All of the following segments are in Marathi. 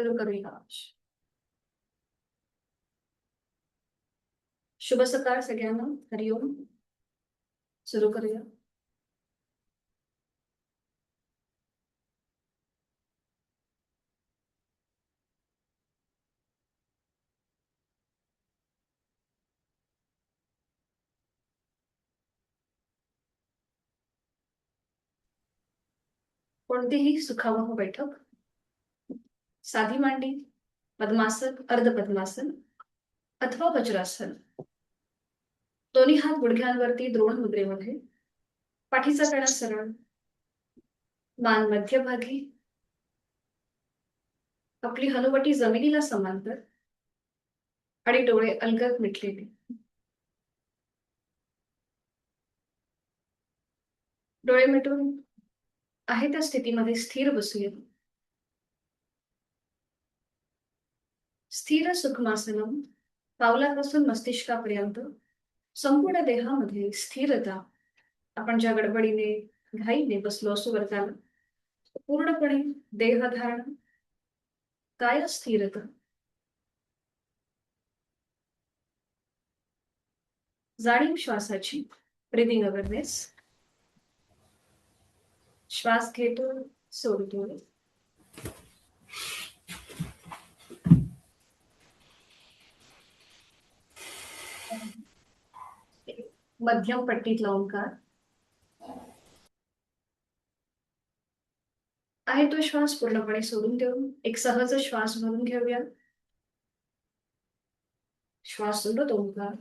सुरू करूया. शुभ सकाळ सगळ्यांना. हरिओम. सुरू करूया. कोणतीही सुखावह बैठक, साधी मांडी, पद्मासन, अर्धपद्मासन अथवा वज्रासन. दोन्ही हात गुडघ्यांवरती द्रोण मुद्रेमध्ये, पाठीचा कणा सरळ, मान मध्यभागी, आपली हनुवटी जमिनीला समांतर आणि डोळे अलगद मिटलेले. डोळे मिटून आहे त्या स्थितीमध्ये स्थिर बसूया. स्थिर सुखमासनम, पावलापासून मस्तिष्कापर्यंत संपूर्ण देहामध्ये स्थिरता. आपण ज्या गडबडीने घाईने बसलो असू वर्गाला, पूर्णपणे देहधारण, काय स्थिरता. जाणीव श्वासाची, ब्रीदिंग अवेअरनेस. श्वास घेतो, सोडतो. मध्यम पट्टीतला ओंकार. आहे तो श्वास पूर्णपणे सोडून देऊन एक सहज श्वास भरून घेऊया. श्वास सोडत ओंकार.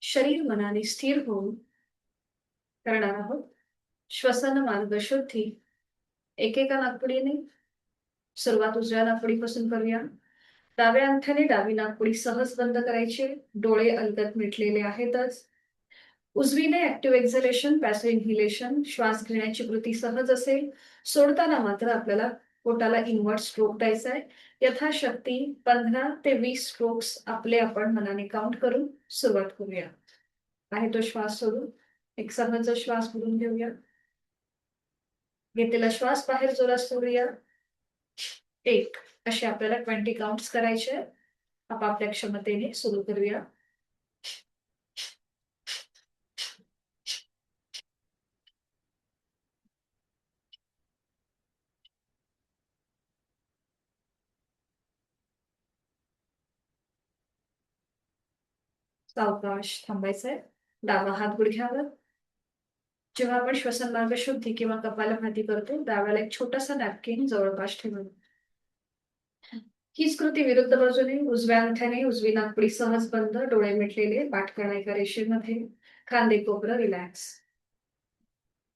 शरीर मनाने स्थिर होऊन करणार आहोत श्वसन मार्ग शुद्धी. एकेका नाकपुडीने सुरुवात उजव्या नाकपुडीपासून करूया. डाव्या अंगठ्याने डावी नाकपुडी सहज बंद करायची. डोळे अलगद मिटलेले आहेतच. उजवीने ऍक्टिव्ह एक्झलेशन, पॅसिव्ह इन्हिलेशन. श्वास घेण्याची कृती सहज असेल. सोडताना मात्र आपल्याला पोटाला इनवर्ट स्ट्रोक द्यायचा आहे. यथाशक्ती 15 ते 20 स्ट्रोक्स आपले आपण मनाने काउंट करून सुरुवात करूया. आहे तो श्वास सोडून एक सहज श्वास भरून घेऊया. घेतलेला श्वास बाहेर जोरात सोडूया. 1 असे आपल्याला 20 काउंट्स करायचे. आपापल्या क्षमतेने सुरू करूया. सावकाश थांबायचंय. डावा हात गुडघ्यावर. जेव्हा आपण श्वसन मार्ग शुद्धी किंवा कपालभाती करतो त्यावेळेला एक छोटासा नॅपकिन जवळपास ठेवून हीच कृती विरुद्ध बाजूने उजव्या अंगठ्याने उजवी नाकपुडी सहज बंद, डोळे मिटलेले, पाठ करणा एका रेषेमध्ये, खांदे कोपरं रिलॅक्स.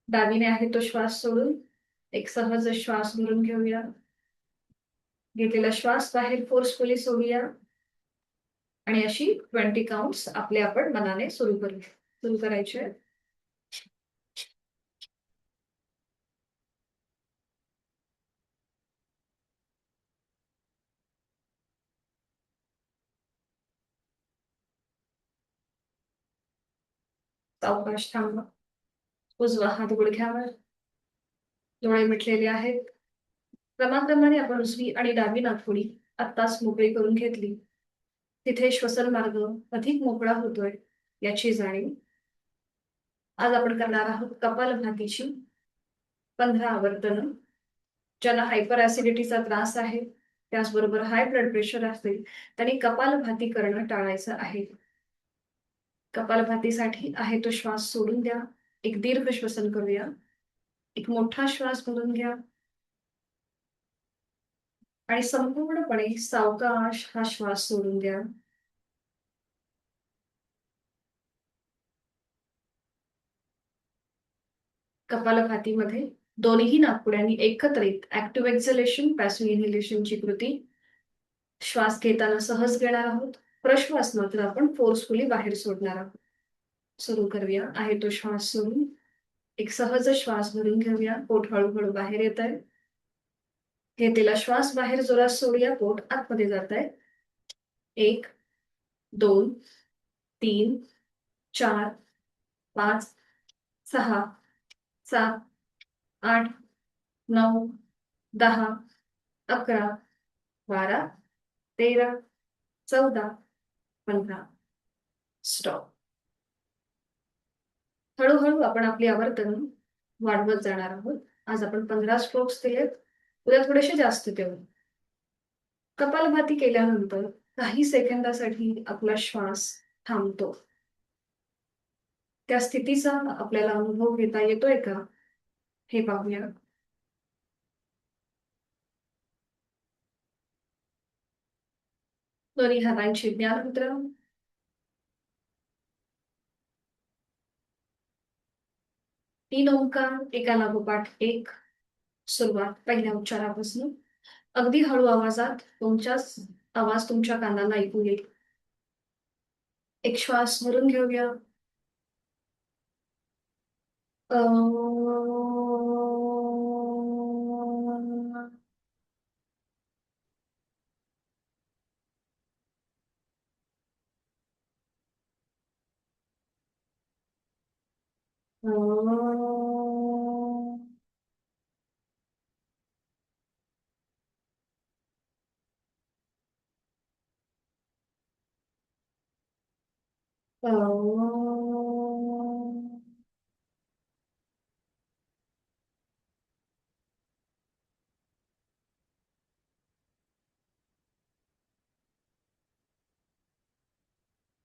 डावीने आहे तो श्वास सोडून एक सहज श्वास भरून घेऊया. घेतलेला श्वास बाहेर फोर्सफुली सोडूया आणि अशी 20 काउंट्स आपले आपण मनाने सुरू करायचे. सावकाश थांबा. उजवा हात गुडघ्यावर. डोळे मिटलेले आहेत. क्रमाक्रमाने आपण उजवी आणि डावी नाकपुडी आत्ताच मोकळी करून घेतली. तिथे श्वसन मार्ग अधिक मोकळा होतोय याची जाणीव. आज आपण करणार आहोत कपालभातीची 15 आवर्तन. ज्यांना हायपर ऍसिडिटीचा त्रास आहे, त्याचबरोबर हाय ब्लड प्रेशर असेल, त्यांनी कपालभाती करणं टाळायचं आहे. कपालभातीसाठी आहे तो श्वास सोडून द्या. एक दीर्घ श्वसन करूया. एक मोठा श्वास भरून घ्या आणि संपूर्णपणे सावकाश हा श्वास सोडून द्या. कपालभातीमध्ये दोन्ही नाकपुड्यांनी एकत्रित ऍक्टिव्ह एक्झलेशन, पॅसिव्ह इन्हिलेशनची कृती. श्वास घेताना सहज घेणार आहोत. प्रश्वास मात्र आपण फोर्सफुली बाहेर सोडणार आहोत. सुरू करूया. आहे तो श्वास सोडून एक सहज श्वास भरून घेऊया. पोट हळूहळू बाहेर येत आहे. घेतलेला श्वास बाहेर जोरात सोडूया. पोट आतमध्ये जात आहे. 1, 2, 3, 4, 5, 6, 7, 8, 9, 10, 11, 12, 13, 14, 15. स्टॉप. हळूहळू आपण आपली आवर्तन वाढवत जाणार आहोत. आज आपण 15 स्ट्रोक्स दिलेत. उद्या थोडेसे जास्त देऊ. कपालभाती केल्यानंतर काही सेकंदासाठी आपला श्वास थांबतो. त्या स्थितीचा आपल्याला अनुभव घेता येतोय का हे पाहूया. दोन्ही हातांची ज्ञानमुद्रा. 3 ओंकार एका लागोपाठ एक. सुरुवात पहिल्या उच्चारापासून. अगदी हळू आवाजात तुमच्याच आवाज तुमच्या कानाला ऐकू येईल. एक श्वास भरून घेऊया.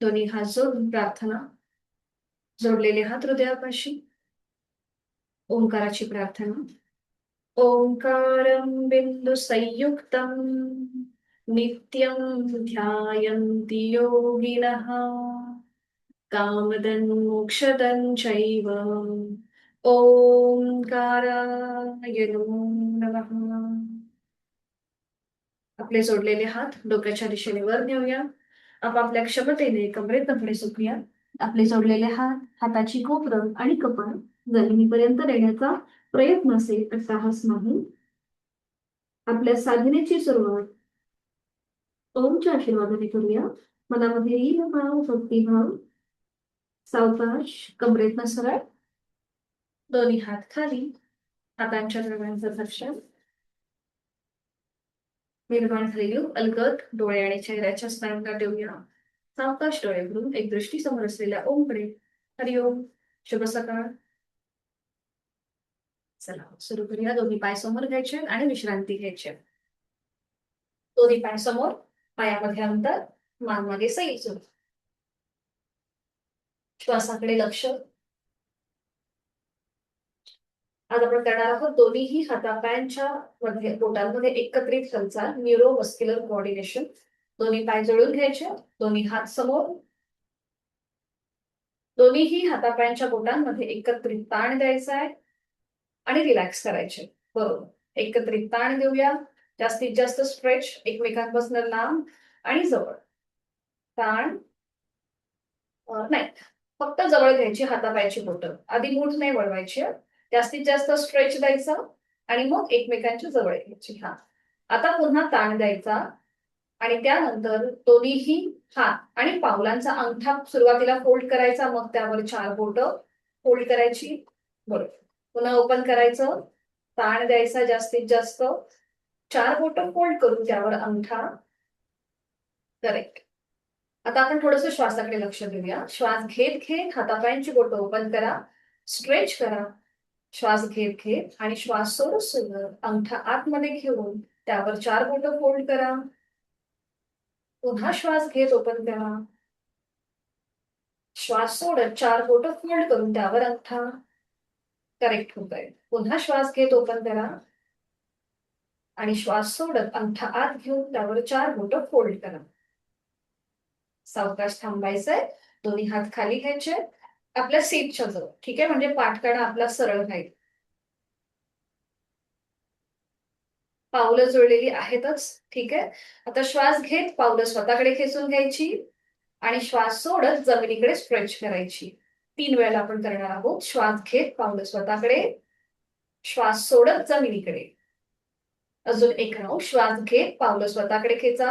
दोन्ही हात जोडून प्रार्थना. जोडलेले हात हृदयापाशी. ओंकाराची प्रार्थना. ओंकारं बिंदु संयुक्तं नित्यं ध्यायन्ति योगिनः कामदं मोक्षदं चैव. ओंकाराय नमो नमः. आपले जोडलेले हात डोक्याच्या दिशेने वर नेऊया. आपापल्या क्षमतेने कमरेत पुढे झुकूया. आपले जोडलेले हात, हाताची कोपरं आणि कपाळ जमिनीपर्यंत नेण्याचा प्रयत्न असेल तर साहस नाही. आपल्या साधनेची सुरुवात ओमच्या आशीर्वादाने करूया. मनामध्ये लीन भाव, भक्तिभाव. सावकाश कमरेतनं सरळ. दोन्ही हात खाली. हातांच्या दरम्यानचं घर्षण. निर्माण झालेली अलगद डोळे आणि चेहऱ्याच्या स्नायूंना ठेवूया. सावकाश डोळे उघडून एक दृष्टी समोर असलेल्या ओमकडे. हरिओम. शुभ सकाळ. चला सुरू करूया. दोन्ही पाय समोर घ्यायचे आणि विश्रांती घ्यायची. दोन्ही पाय समोर. पायामध्ये अंतर. मान मागे सैल सुरू. श्वासाकडे लक्ष. आज आपण करणार आहोत दोन्हीही हातापायांच्या मध्ये बोटांमध्ये एकत्रित हालचाल. Neuromuscular coordination. दोन्ही पाय जोडून घ्यायचे. दोन्ही हात समोर. दोन्हीही हातापायांच्या बोटांमध्ये एकत्रित ताण द्यायचा आहे आणि रिलॅक्स करायचे. बरोबर. एकत्रित ताण देऊया. जास्तीत जास्त स्ट्रेच. एकमेकांपासून लांब आणि जवळ. ताण नाही, फक्त जवळ घ्यायची हातापायाची बोटं. आधी मूठ नाही वळवायची. जास्तीत जास्त स्ट्रेच द्यायचा आणि मग एकमेकांच्या जवळ घ्यायची. हा. आता पुन्हा ताण द्यायचा आणि त्यानंतर दोन्हीही हात आणि पावलांचा अंगठा सुरुवातीला फोल्ड करायचा. मग त्यावर 4 बोटं फोल्ड करायची. बरोबर. पुन्हा ओपन करायचं. ताण द्यायचा जास्तीत जास्त. 4 बोटं फोल्ड करून त्यावर अंगठा. करेक्ट. आता आपण थोडंसं श्वासाकडे लक्ष देऊया. श्वास घेत घेत हातापायांची बोटं ओपन करा. स्ट्रेच करा. श्वास घेत घेत आणि श्वास सोडत सोडत अंगठा आतमध्ये घेऊन त्यावर 4 बोटं फोल्ड करा. पुन्हा श्वास घेत ओपन करा. श्वास सोडत 4 बोटं फोल्ड करून त्यावर अंगठा. करेक्ट होत आहे. पुन्हा श्वास घेत ओपन करा आणि श्वास सोडत अंगठा आत घेऊन त्यावर 4 बोटं फोल्ड करा. सावकाश थांबायचंय. दोन्ही हात खाली घ्यायचे आपल्या सीटच्या जवळ. ठीक आहे. म्हणजे पाठकडा आपला सरळ राहील. पावलं जुळलेली आहेतच. ठीक आहे. आता श्वास घेत पावलं स्वतःकडे खेचून घ्यायची आणि श्वास सोडत जमिनीकडे स्ट्रेच करायची. 3 वेळेला आपण करणार आहोत. श्वास घेत पावलं स्वतःकडे. श्वास सोडत जमिनीकडे अजून एक राऊंड श्वास घेत पावलं स्वतःकडे खेचा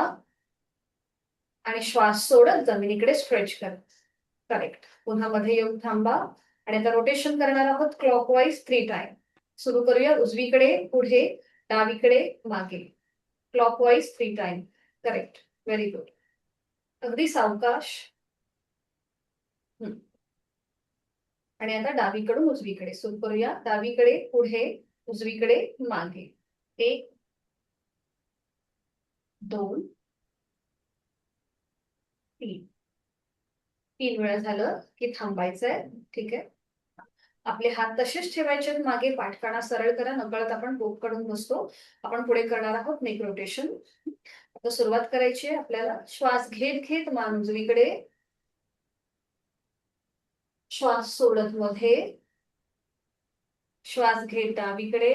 आणि श्वास सोडत जमिनीकडे स्ट्रेच करा. करेक्ट. पुन्हा मध्ये येऊन थांबा आणि आता रोटेशन करणार आहोत क्लॉकवाईज 3 टाइम. सुरू करूया. उजवीकडे पुढे, डावीकडे मागे. Clockwise 3 time. Correct. Very good. अगदी सावकाश. आणि आता डावीकडून उजवीकडे सुरू करूया. डावीकडे पुढे, उजवीकडे मागे. 1 2 3. 3 वेळा झालं की थांबायचंय. ठीक आहे. आपले हात तसेच ठेवायचे मागे. पाठकाणा सरळ करा. नकळत आपण बोट काढून बसतो. आपण पुढे करणार आहोत नेक रोटेशन. आता सुरुवात करायची आहे आपल्याला. श्वास घेत घेत मान उजवीकडे, श्वास सोडत मध्ये, श्वास घेत डावीकडे,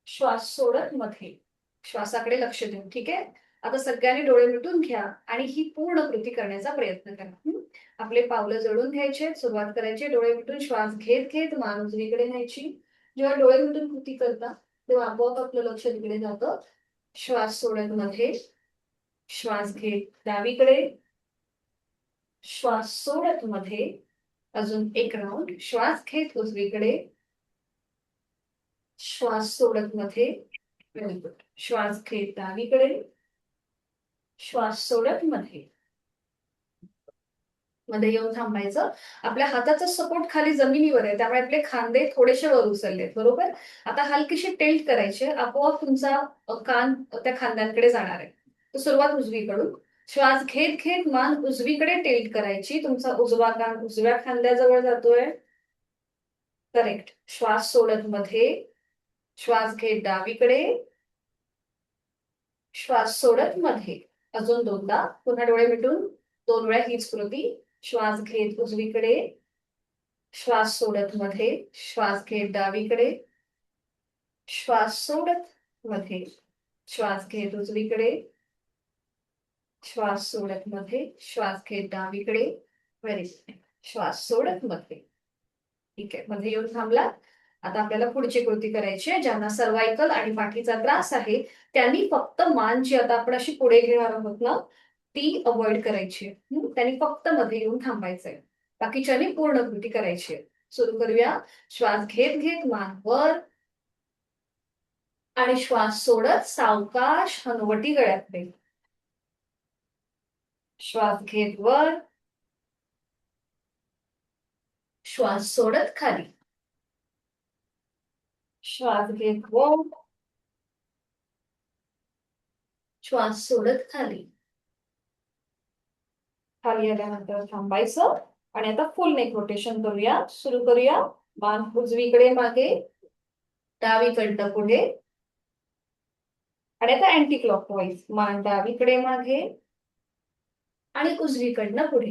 श्वास सोडत मध्ये. श्वासाकडे लक्ष देऊन. ठीक आहे. आता सगळ्यांनी डोळे मिटून घ्या आणि ही पूर्ण कृती करण्याचा प्रयत्न करा. आपले पावलं जळून घ्यायचे. सुरुवात करायची. डोळे मिटून श्वास घेत घेत मान उजवीकडे न्यायची. जेव्हा डोळे मिटून कृती करता तेव्हा आपोआप आपलं लक्ष तिकडे जातं. श्वास सोडत मध्ये, श्वास घेत डावीकडे, श्वास सोडत मध्ये. अजून एक राऊंड. श्वास घेत उजवीकडे, श्वास सोडत मध्ये. Very good. श्वास घेत डावीकडे, श्वास सोडत मध्ये. मध्ये येऊन थांबायचं. आपल्या हाताचा सपोर्ट खाली जमिनीवर आहे त्यामुळे आपले खांदे थोडेसे वर उचललेत. बरोबर. आता हलकीशी टेल्ट करायचे. आपोआप तुमचा कान त्या खांद्यांकडे जाणार आहे. तर सुरुवात उजवीकडून. श्वास घेत घेत मान उजवीकडे टेल्ट करायची. तुमचा उजवा कान उजव्या खांद्याजवळ जातोय. करेक्ट. श्वास सोडत मध्ये, श्वास घेत डावीकडे, श्वास सोडत मध्ये. अजून दोनदा. पुन्हा डोळे मिटून 2 वेळा हीच कृती. श्वास घेत उजवीकडे, श्वास सोडत मध्ये, श्वास घेत डावीकडे, श्वास सोडत मध्ये, श्वास घेत उजवीकडे, श्वास सोडत मध्ये, श्वास घेत डावीकडे. Very good. श्वास सोडत मध्ये. ठीक आहे. मध्ये येऊन थांबला. आता आपल्याला पुढची कृती करायची आहे. ज्यांना सर्वायकल आणि पाठीचा त्रास आहे त्यांनी फक्त मान जी आता आपण अशी पुढे घेणार आहोत ना ती अवॉइड करायची. त्यांनी फक्त मध्ये येऊन थांबायचंय. बाकीच्यांनी पूर्ण कृती करायची आहे. सुरू करूया. श्वास घेत घेत मान वर आणि श्वास सोडत सावकाश हनुवटी गळ्याकडे. श्वास घेत वर, श्वास सोडत खाली. श्वास घेत वर, श्वास सोडत खाली. खाली आल्यानंतर थांबायचं आणि आता फुल नेक रोटेशन करूया. सुरू करूया. मान उजवीकडे मागे, डावीकडनं पुढे आणि आता अँटी क्लॉकवाईज. मान डावीकडे मागे आणि उजवीकडनं पुढे.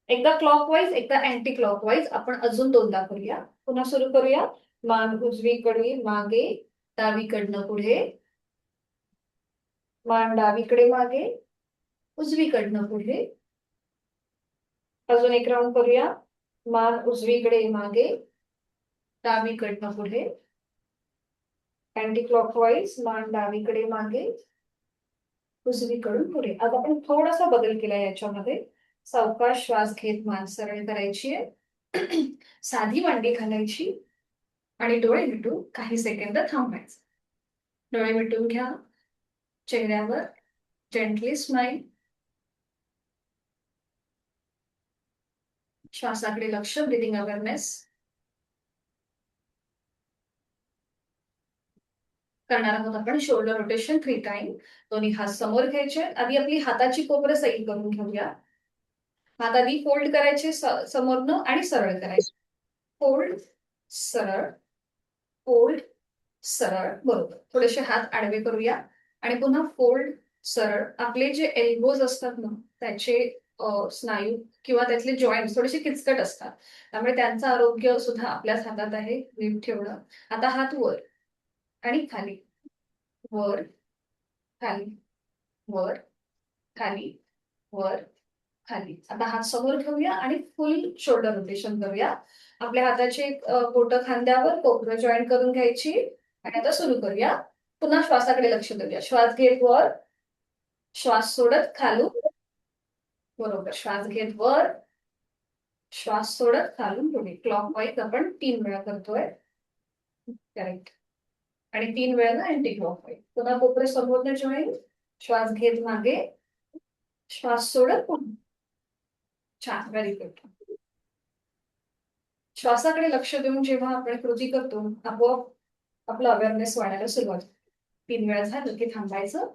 एकदा क्लॉकवाईज एकदा अँटी क्लॉकवाईज. आपण अजून दोनदा करूया. पुन्हा सुरू करूया. मान उजवीकडे मागे, डावीकडनं पुढे, मान डावीकडे मागे, उजवीकडनं पुढे. अजून एक राऊंड करूया. मान उजवीकडे मागे, डावीकडनं पुढे, अँटी क्लॉकवाईज. मान डावीकडे मागे, उजवीकडून पुढे. आता आपण थोडासा बदल केला याच्यामध्ये. सावकाश श्वास घेत मान सरळ करायची आहे. साधी मांडी घालायची आणि डोळे मिटून काही सेकंद थांबायचं. डोळे मिटून घ्या. चेहऱ्यावर जेंटली स्माइल. श्वासाकडे लक्ष. Breathing awareness. करणार आहोत आपण शोल्डर रोटेशन 3 टाइम. दोन्ही हात समोर घ्यायचे. आधी आपली हाताची कोपरं सैल करून घेऊया. हात आधी फोल्ड करायचे समोरनं आणि सरळ करायचे. फोल्ड, सरळ, फोल्ड, सरळ. बरोबर. थोडेसे हात आडवे करूया आणि पुन्हा फोल्ड, सरळ. आपले जे एल्बोज असतात ना त्याचे स्नायू किंवा त्यातले जॉईंट थोडेसे किचकट असतात त्यामुळे त्यांचं आरोग्य सुद्धा आपल्याच हातात आहे नीट ठेवणं. आता हात वर आणि खाली, वर, खाली, वर, खाली, वर, खाली. आता हात समोर घेऊया आणि फुल शोल्डर रोटेशन करूया. आपल्या हाताचे बोटं खांद्यावर, कोपरं जॉईंट करून घ्यायची आणि आता सुरू करूया. पुन्हा श्वासाकडे लक्ष देऊया. श्वास घेत वर, श्वास सोडत खालून. बरोबर. श्वास घेत वर, श्वास सोडत खालून पुढे. क्लॉकवाईज आपण 3 वेळा करतोय. करेक्ट. आणि 3 वेळा अँटी क्लॉकवाईज. पुन्हा कोपरे समोरने जॉईन. श्वास घेत मागे, श्वास सोडत पुढे. छान. Very good. श्वासाकडे लक्ष देऊन जेव्हा आपण कृती करतो, आपोआप आपला अवेअरनेस वाढायला सुरुवात होते. 3 वेळा झालं की थांबायचं.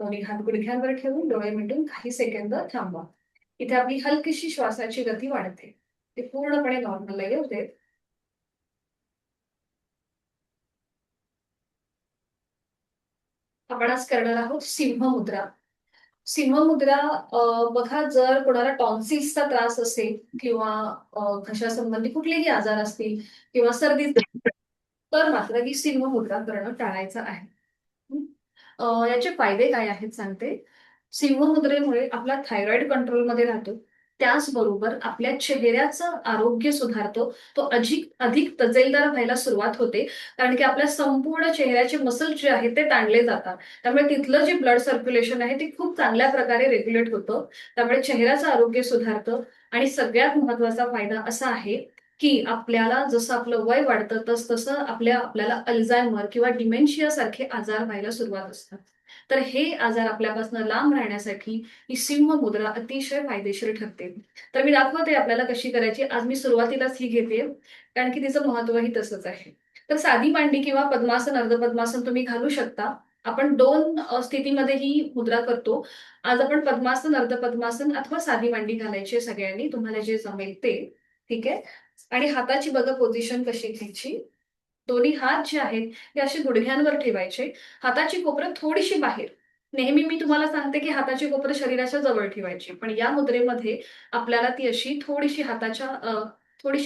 दोन्ही हात गुडघ्यांवर ठेवून डोळे मिटून काही सेकंद थांबवा. इथे आपली हलकीशी श्वासाची गती वाढते. ते पूर्णपणे नॉर्मल होते. आपण आज करणार आहोत सिंह मुद्रा. सिंह मुद्रा बघा, जर कोणाला टॉन्सिल्सचा त्रास असेल किंवा घशासंबंधी कुठलेही आजार असतील किंवा सर्दी, तर मात्र ही सिंह मुद्रा करणं टाळायचं आहे. याचे फायदे काय आहेत सांगते. सिंह मुद्रेमुळे आपला थायरॉइड कंट्रोलमध्ये राहतो. त्याचबरोबर आपल्या चेहऱ्याचं आरोग्य सुधारतो. तो अधिक तजेलदार व्हायला सुरुवात होते. कारण की आपल्या संपूर्ण चेहऱ्याचे मसल्स जे आहेत ते ताणले जातात. त्यामुळे तिथलं जे ब्लड सर्क्युलेशन आहे ते खूप चांगल्या प्रकारे रेग्युलेट होतं. त्यामुळे चेहऱ्याचं आरोग्य सुधारतं. आणि सगळ्यात महत्वाचा फायदा असा आहे की आपल्याला जसं आपलं वय वाढतं तसं आपल्याला अल्झायमर किंवा डिमेन्शिया सारखे आजार व्हायला सुरुवात असतात. तर हे आजार आपल्यापासून लांब राहण्यासाठी ही सिंह मुद्रा अतिशय फायदेशीर ठरते. तर मी दाखवते आपल्याला कशी करायची. आज मी सुरुवातीलाच ही घेते कारण की तिचं महत्वही तसंच आहे. तर साधी मांडी किंवा पद्मासन, अर्धपद्मासन तुम्ही घालू शकता. आपण 2 स्थितीमध्ये ही मुद्रा करतो. आज आपण पद्मासन, अर्धपद्मासन अथवा साधी मांडी घालायची सगळ्यांनी, तुम्हाला जे जमेल ते. ठीक आहे. आणि हाताची बघा पोझिशन कशी घ्यायची. दोन्ही हात जे आहेत ते असे गुडघ्यांवर ठेवायचे. हाताची कोपरं थोडीशी बाहेर. नेहमी मी तुम्हाला सांगते की हाताची कोपरं शरीराच्या जवळ ठेवायची, पण या मुद्रेमध्ये आपल्याला ती अशी थोडीशी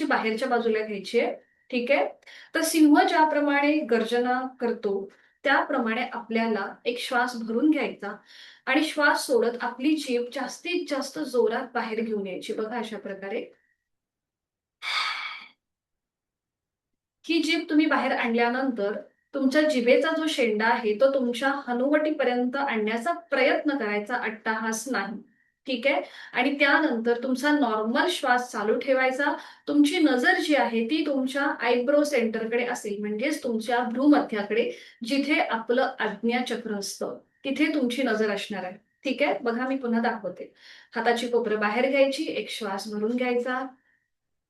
बाहेरच्या बाजूला घ्यायची आहे. ठीक आहे. तर सिंह ज्याप्रमाणे गर्जना करतो त्याप्रमाणे आपल्याला एक श्वास भरून घ्यायचा आणि श्वास सोडत आपली जीभ जास्तीत जास्त जोरात बाहेर घेऊन यायची. बघा अशा प्रकारे. ही जीभ तुम्ही बाहेर आणल्यानंतर तुमच्या जिभेचा जो शेंडा आहे तो तुमच्या हनुवटीपर्यंत आणण्याचा प्रयत्न करायचा, अट्टाहास नाही. ठीक आहे. आणि त्यानंतर तुमचा नॉर्मल श्वास चालू ठेवायचा. तुमची नजर जी आहे ती तुमच्या आयब्रो सेंटरकडे असेल, म्हणजेच तुमच्या भ्रूमध्याकडे, जिथे आपलं आज्ञाचक्र असतं तिथे तुमची नजर असणार आहे. ठीक आहे. बघा मी पुन्हा दाखवते. हाताची कोपरं बाहेर घ्यायची, एक श्वास भरून घ्यायचा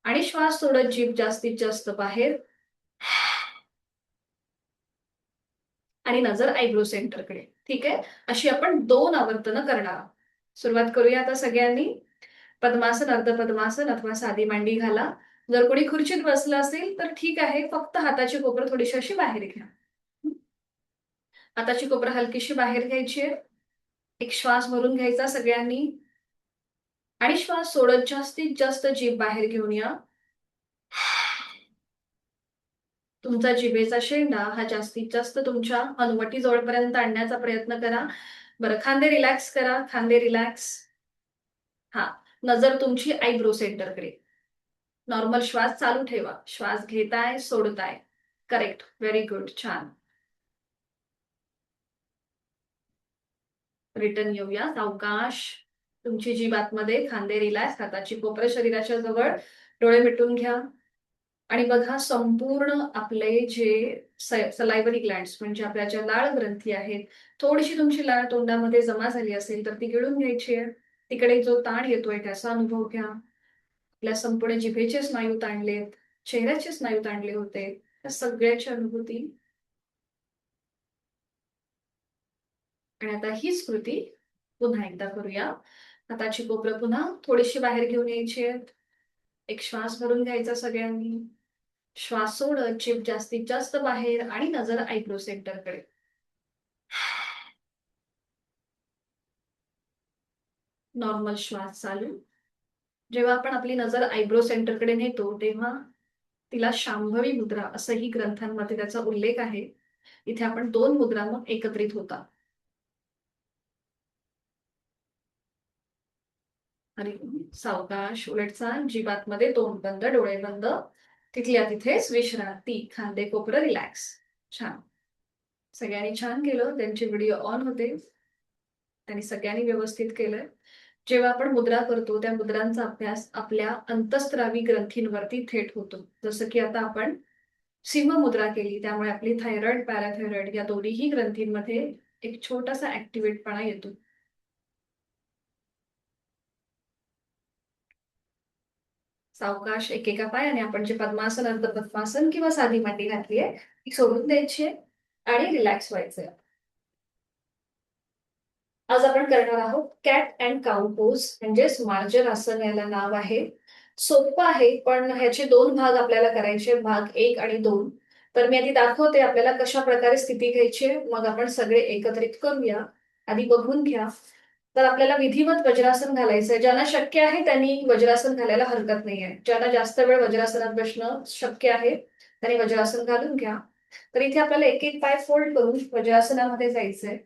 आणि श्वास सोडत जीभ जास्तीत जास्त बाहेर आणि नजर आयब्रो सेंटरकडे. ठीक आहे. अशी आपण 2 आवर्तनं करणार आहोत. सुरुवात करूया आता सगळ्यांनी. पद्मासन, अर्धपद्मासन अथवा साधी मांडी घाला. जर कोणी खुर्चीत बसलं असेल तर ठीक आहे, फक्त हाताची कोपरं थोडीशी अशी बाहेर घ्या. हाताची कोपरं हलकीशी बाहेर घ्यायची आहे. एक श्वास भरून घ्यायचा सगळ्यांनी आणि श्वास सोडत जास्तीत जास्त जीभ बाहेर घेऊन या. तुमचा जिभेचा शेंडा हा जास्तीत जास्त तुमच्या हनुवटी जवळपर्यंत आणण्याचा प्रयत्न करा. बरं, खांदे रिलॅक्स करा. खांदे रिलॅक्स. हा. नजर तुमची आयब्रो सेंटरकडे. नॉर्मल श्वास चालू ठेवा. श्वास घेताय, सोडताय. करेक्ट. Very good. छान. रिटर्न येऊया. सावकाश. तुमची जीभ आतमध्ये, खांदे रिलॅक्स, हाताची कोपरं शरीराच्या जवळ, डोळे मिटून घ्या. आणि बघा, संपूर्ण आपले जे सलायव्हरी ग्लँड्स म्हणजे आपल्या ज्या लाळ ग्रंथी आहेत, थोडीशी तुमची लाळ तोंडामध्ये जमा झाली असेल तर ती गिळून घ्यायची आहे. तिकडे जो ताण येतोय त्याचा अनुभव घ्या. आपल्या संपूर्ण जिभेचे स्नायू ताणलेत, चेहऱ्याचे स्नायू ताणले होते, त्या सगळ्याची अनुभूती. आणि आता हीच कृती पुन्हा एकदा करूया. हाताची कोपरं पुन्हा थोडीशी बाहेर घेऊन यायची आहेत. एक श्वास भरून घ्यायचा सगळ्यांनी. श्वास सोडत जीभ जास्तीत जास्त बाहेर आणि नजर आयब्रो सेंटरकडे. नॉर्मल श्वास चालू. जेव्हा आपण आपली नजर आयब्रो सेंटरकडे नेतो तेव्हा तिला शांभवी मुद्रा असंही ग्रंथांमध्ये त्याचा उल्लेख आहे. इथे आपण 2 मुद्रा मग एकत्रित होतात. आणि सावकाश उलट चाल. जीभ आतमध्ये, तोंड बंद, डोळे बंद. तिथल्या तिथेच विश्रांती. खांदे कोपरं रिलॅक्स. छान. सगळ्यांनी छान केलं, त्यांचे व्हिडिओ ऑन होते, त्यांनी सगळ्यांनी व्यवस्थित केलंय. जेव्हा आपण मुद्रा करतो त्या मुद्रांचा अभ्यास आपल्या अंतःस्रावी ग्रंथींवरती थेट होतो. जसं की आता आपण सिंह मुद्रा केली, त्यामुळे आपली थायरॉइड पॅराथायरॉइड या दोन्हीही ग्रंथींमध्ये एक छोटासा ऍक्टिव्हेटपणा येतो. सावकाश एकेका पायाने आपण जे पद्मासन, अर्ध पद्मासन किंवा साधी मांडी घातली आहे ती सोडून द्यायची आहे आणि रिलॅक्स व्हायचंय. आज आपण करणार आहोत कॅट अँड काऊ पोज, म्हणजेच मार्जर आसन याला नाव आहे. सोपं आहे, पण ह्याचे दोन भाग आपल्याला करायचे, भाग 1 आणि 2. तर मी आधी दाखवते आपल्याला कशा प्रकारे स्थिती घ्यायची, मग आपण सगळे एकत्रित करूया. आधी बघून घ्या. तर आपल्याला विधिवत वज्रासन घालायचंय. ज्यांना शक्य आहे त्यांनी वज्रासन घालायला हरकत नाहीये. ज्यांना जास्त वेळ वज्रासनात बसणं शक्य आहे त्यांनी वज्रासन घालून घ्या. तर इथे आपल्याला एक एक पाय फोल्ड करून वज्रासनामध्ये जायचंय.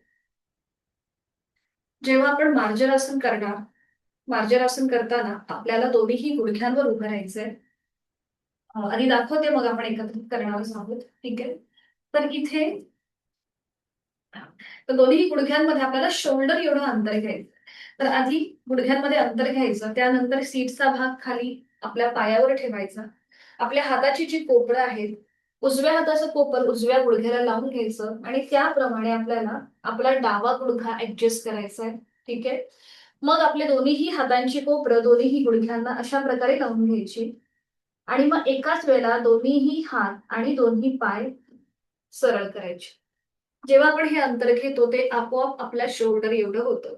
जेव्हा आपण मार्जरासन करणार, मार्जरासन करताना आपल्याला दोन्हीही गुडघ्यांवर उभं राहायचंय. आधी दाखवते, मग आपण एकत्रित करणार आहोत. ठीक आहे. तर इथे तर दोन्ही गुडघ्यांमध्ये आपल्याला शोल्डर एवढं अंतर घ्यायचं. तर आधी गुडघ्यांमध्ये अंतर घ्यायचं, त्यानंतर सीटचा भाग खाली आपल्या पायावर ठेवायचा. आपल्या हाताची जी कोपरं आहेत, उजव्या हाताचं कोपर उजव्या गुडघ्याला लावून घ्यायचं आणि त्याप्रमाणे आपल्याला आपला डावा गुडघा ऍडजस्ट करायचा आहे. ठीक आहे. मग आपले दोन्हीही हातांची कोपरं दोन्हीही गुडघ्यांना अशा प्रकारे लावून घ्यायची आणि मग एकाच वेळेला दोन्हीही हात आणि दोन्ही पाय सरळ करायचे. जेव्हा आपण हे अंतर घेतो ते आपोआप आपल्या शोल्डर एवढं होतं.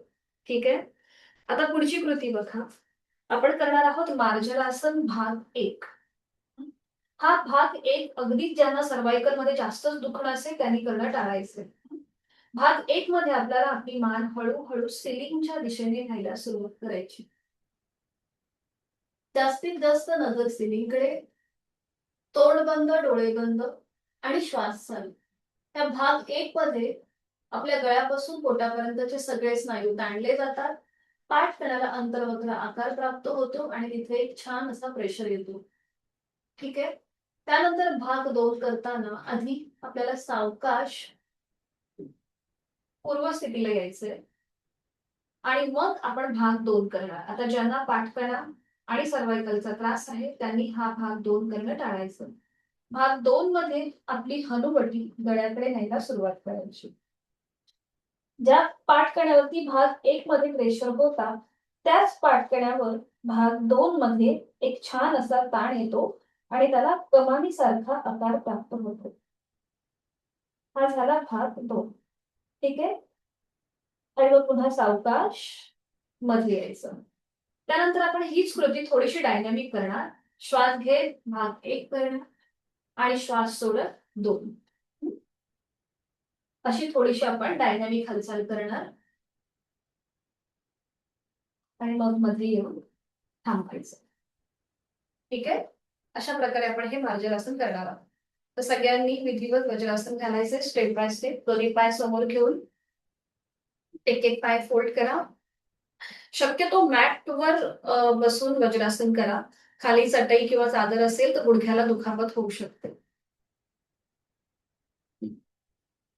ठीक आहे. आता पुढची कृती बघा. आपण करणार आहोत मार्जरासन भाग 1. हा भाग 1 अगदीच ज्यांना सर्वायकल मध्ये जास्तच दुखणं असेल त्यांनी करणं टाळायचं. भाग 1 मध्ये आपल्याला आपली मान हळूहळू सिलिंगच्या दिशेने न्यायला सुरुवात करायची. जास्तीत जास्त नजर सिलिंगकडे, तोंड बंद, डोळे बंद आणि श्वास चालू. त्या भाग 1 मध्ये आपल्या गळ्यापासून पोटापर्यंतचे सगळे स्नायू ताणले जातात. पाठ कण्याला अंतर्वक्र आकार प्राप्त होतो आणि तिथे एक छान असा प्रेशर येतो. ठीक आहे. त्यानंतर भाग 2 करताना आधी आपल्याला सावकाश पूर्वस्थितीला यायचंय आणि मग आपण भाग 2 करणार. आता ज्यांना पाठकणा आणि सर्वायकलचा त्रास आहे त्यांनी हा भाग 2 करणं टाळायचं. भाग 2 मध्ये आपली हनुवटी गळ्याकडे न्यायला सुरुवात करायची. ज्या पाठकण्यावरती भाग 1 मध्ये प्रेशर होता त्याच पाठकण्यावर भाग 2 मध्ये एक छान असा ताण येतो आणि त्याला कमानीसारखा आकार प्राप्त होतो. हा झाला भाग 2. ठीक आहे. आणि मग पुन्हा सावकाश मध्ये यायचं. त्यानंतर आपण हीच कृती थोडीशी डायनॅमिक करणार. श्वास घेत भाग 1 करणार आणि श्वास सोडत 2. अशी थोडीशी आपण डायनॅमिक हालचाल करणार आणि मग मध्ये येऊन थांबायचं. ठीक आहे. अशा प्रकारे आपण हे मार्जरासन करणार आहोत. तर सगळ्यांनी विधिवत वज्रासन घालायचे. स्टेप बाय स्टेप दोन्ही पाय समोर घेऊन एक एक पाय फोल्ड करा. शक्यतो मॅटवर बसून वज्रासन करा. खाली चटई किंवा चादर असेल तर गुडघ्याला दुखापत होऊ शकते.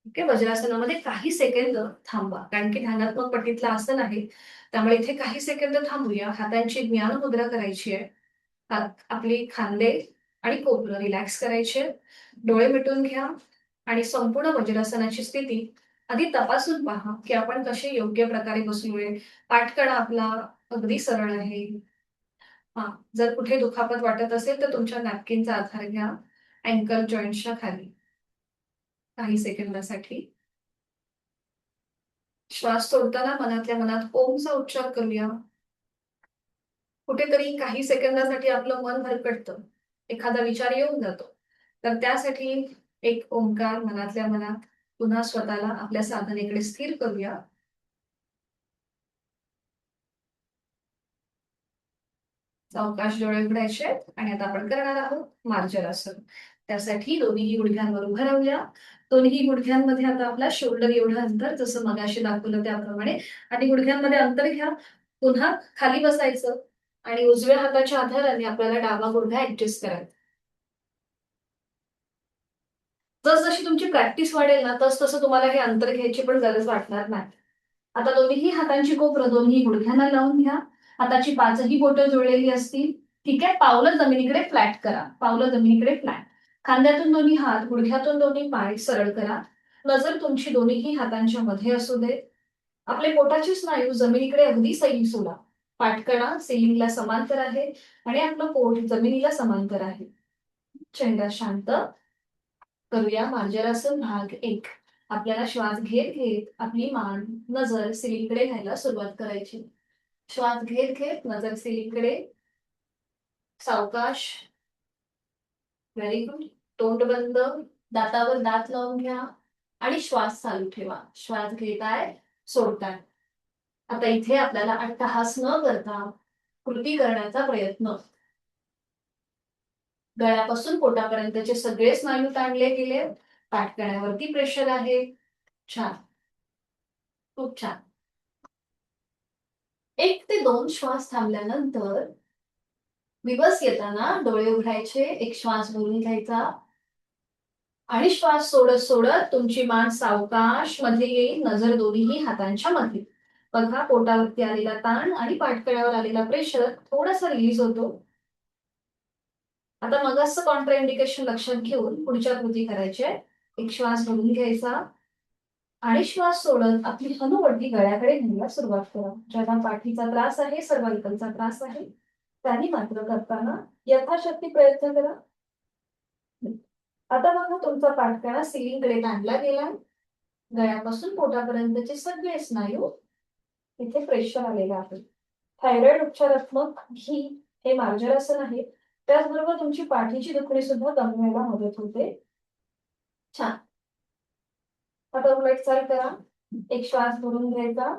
ठीक आहे. वज्रासनामध्ये काही सेकंद थांबा, कारण की ध्यानात्मक पट्टीतलं आसन आहे, त्यामुळे इथे काही सेकंद थांबूया. हातांची ज्ञान मुद्रा करायची आहे. आपली खांदे आणि कोपरं रिलॅक्स करायचे. डोळे मिटून घ्या आणि संपूर्ण वज्रासनाची स्थिती आधी तपासून पहा की आपण कसे योग्य प्रकारे बसलोय. पाठकणा आपला अगदी सरळ आहे. हा, जर कुठे दुखापत वाटत असेल तर तुमच्या नॅपकिनचा आधार घ्या अँकल जॉईंटच्या खाली काही सेकंदासाठी. श्वास सोडताना मनातल्या मनात ओमचा उच्चार करूया. कुठेतरी काही सेकंदासाठी आपलं मन भरकटतं, एखादा विचार येऊन जातो, तर त्यासाठी एक ओंकार मनातल्या मनात पुन्हा स्वतःला आपल्या साधनेकडे स्थिर करूया. सावकाश डोळे उघडायचे आणि आता आपण करणार आहोत मार्जरासन. त्यासाठी दोन्ही गुडघ्यांवर उभं राहूया. दोन्ही गुडघ्यांमध्ये आता आपला शोल्डर एवढं अंतर, जसं मगाशी दाखवलं त्याप्रमाणे आधी गुडघ्यांमध्ये अंतर घ्या. पुन्हा खाली बसायचं आणि उजव्या हाताच्या आधाराने आपल्याला डावा गुडघा ऍडजस्ट करायचा. जसजशी तुमची प्रॅक्टिस वाढेल ना तस तसं तुम्हाला हे अंतर घ्यायची पण गरज वाटणार नाही. आता दोन्हीही हातांची कोपरं दोन्ही गुडघ्यांना लावून घ्या. हाताची पाचही बोटं जुळलेली असतील. ठीक आहे. पावलं जमिनीकडे फ्लॅट करा. पावलं जमिनीकडे फ्लॅट. खांद्यातून दोन्ही हात, गुडघ्यातून दोन्ही पाय सरळ करा. नजर तुमची दोन्हीही हातांच्या मध्ये असू दे. आपले पोटाचे स्नायू जमिनीकडे अगदी सैल सोडा. पाठकणा सिलिंगला समांतर आहे आणि आपलं पोट जमिनीला समांतर आहे. चेहरा शांत. करूया मार्जरासन भाग 1. आपल्याला श्वास घेत घेत आपली मान, नजर सिलिंगकडे घ्यायला सुरुवात करायची. श्वास घेत घेत नजर सिलिंगकडे. सावकाश. Very good. तोंड बंद. दातावर दात लावून घ्या आणि श्वास चालू ठेवा. श्वास घेताय, सोडताय. आता इथे आपल्याला अट्टहास न करता कृती करण्याचा प्रयत्न. गळ्यापासून पोटापर्यंतचे सगळे स्नायू ताणले गेले. पाठकण्यावरती प्रेशर आहे. छान. खूप छान. 1 ते 2 श्वास थांबल्यानंतर विवस येताना डोळे उघडायचे. एक श्वास भरून घ्यायचा आणि श्वास सोडत सोडत तुमची मान सावकाश मध्ये येईल. नजर दोन्ही हातांच्या मध्ये. बघा पोटावरती आलेला ताण आणि पाठकळ्यावर आलेला प्रेशर थोडासा रिलीज होतो. आता मग असं कॉन्ट्रा इंडिकेशन लक्षात घेऊन पुढच्या कृती करायच्या. एक श्वास भरून घ्यायचा आणि श्वास सोडत आपली हनुवटी गळ्याकडे घ्यायला सुरुवात करा. ज्यांना पाठीचा त्रास आहे, सर्वाइकलचा त्रास आहे, त्यांनी मात्र करताना यथाशक्ती प्रयत्न करा. आता बघा तुमचा पाठकणा सिलिंगकडे ताणला गेला. गळ्यापासून पोटापर्यंतचे सगळे स्नायू इथे प्रेशर आलेलं आहे. थायरॉइड उपचारात्मक घी हे मार्जरासन आहे. त्याचबरोबर तुमची पाठीची दुखणी सुद्धा कमी व्हायला मदत होते. छान. आता उलट चाल करा. एक श्वास भरून घ्यायचा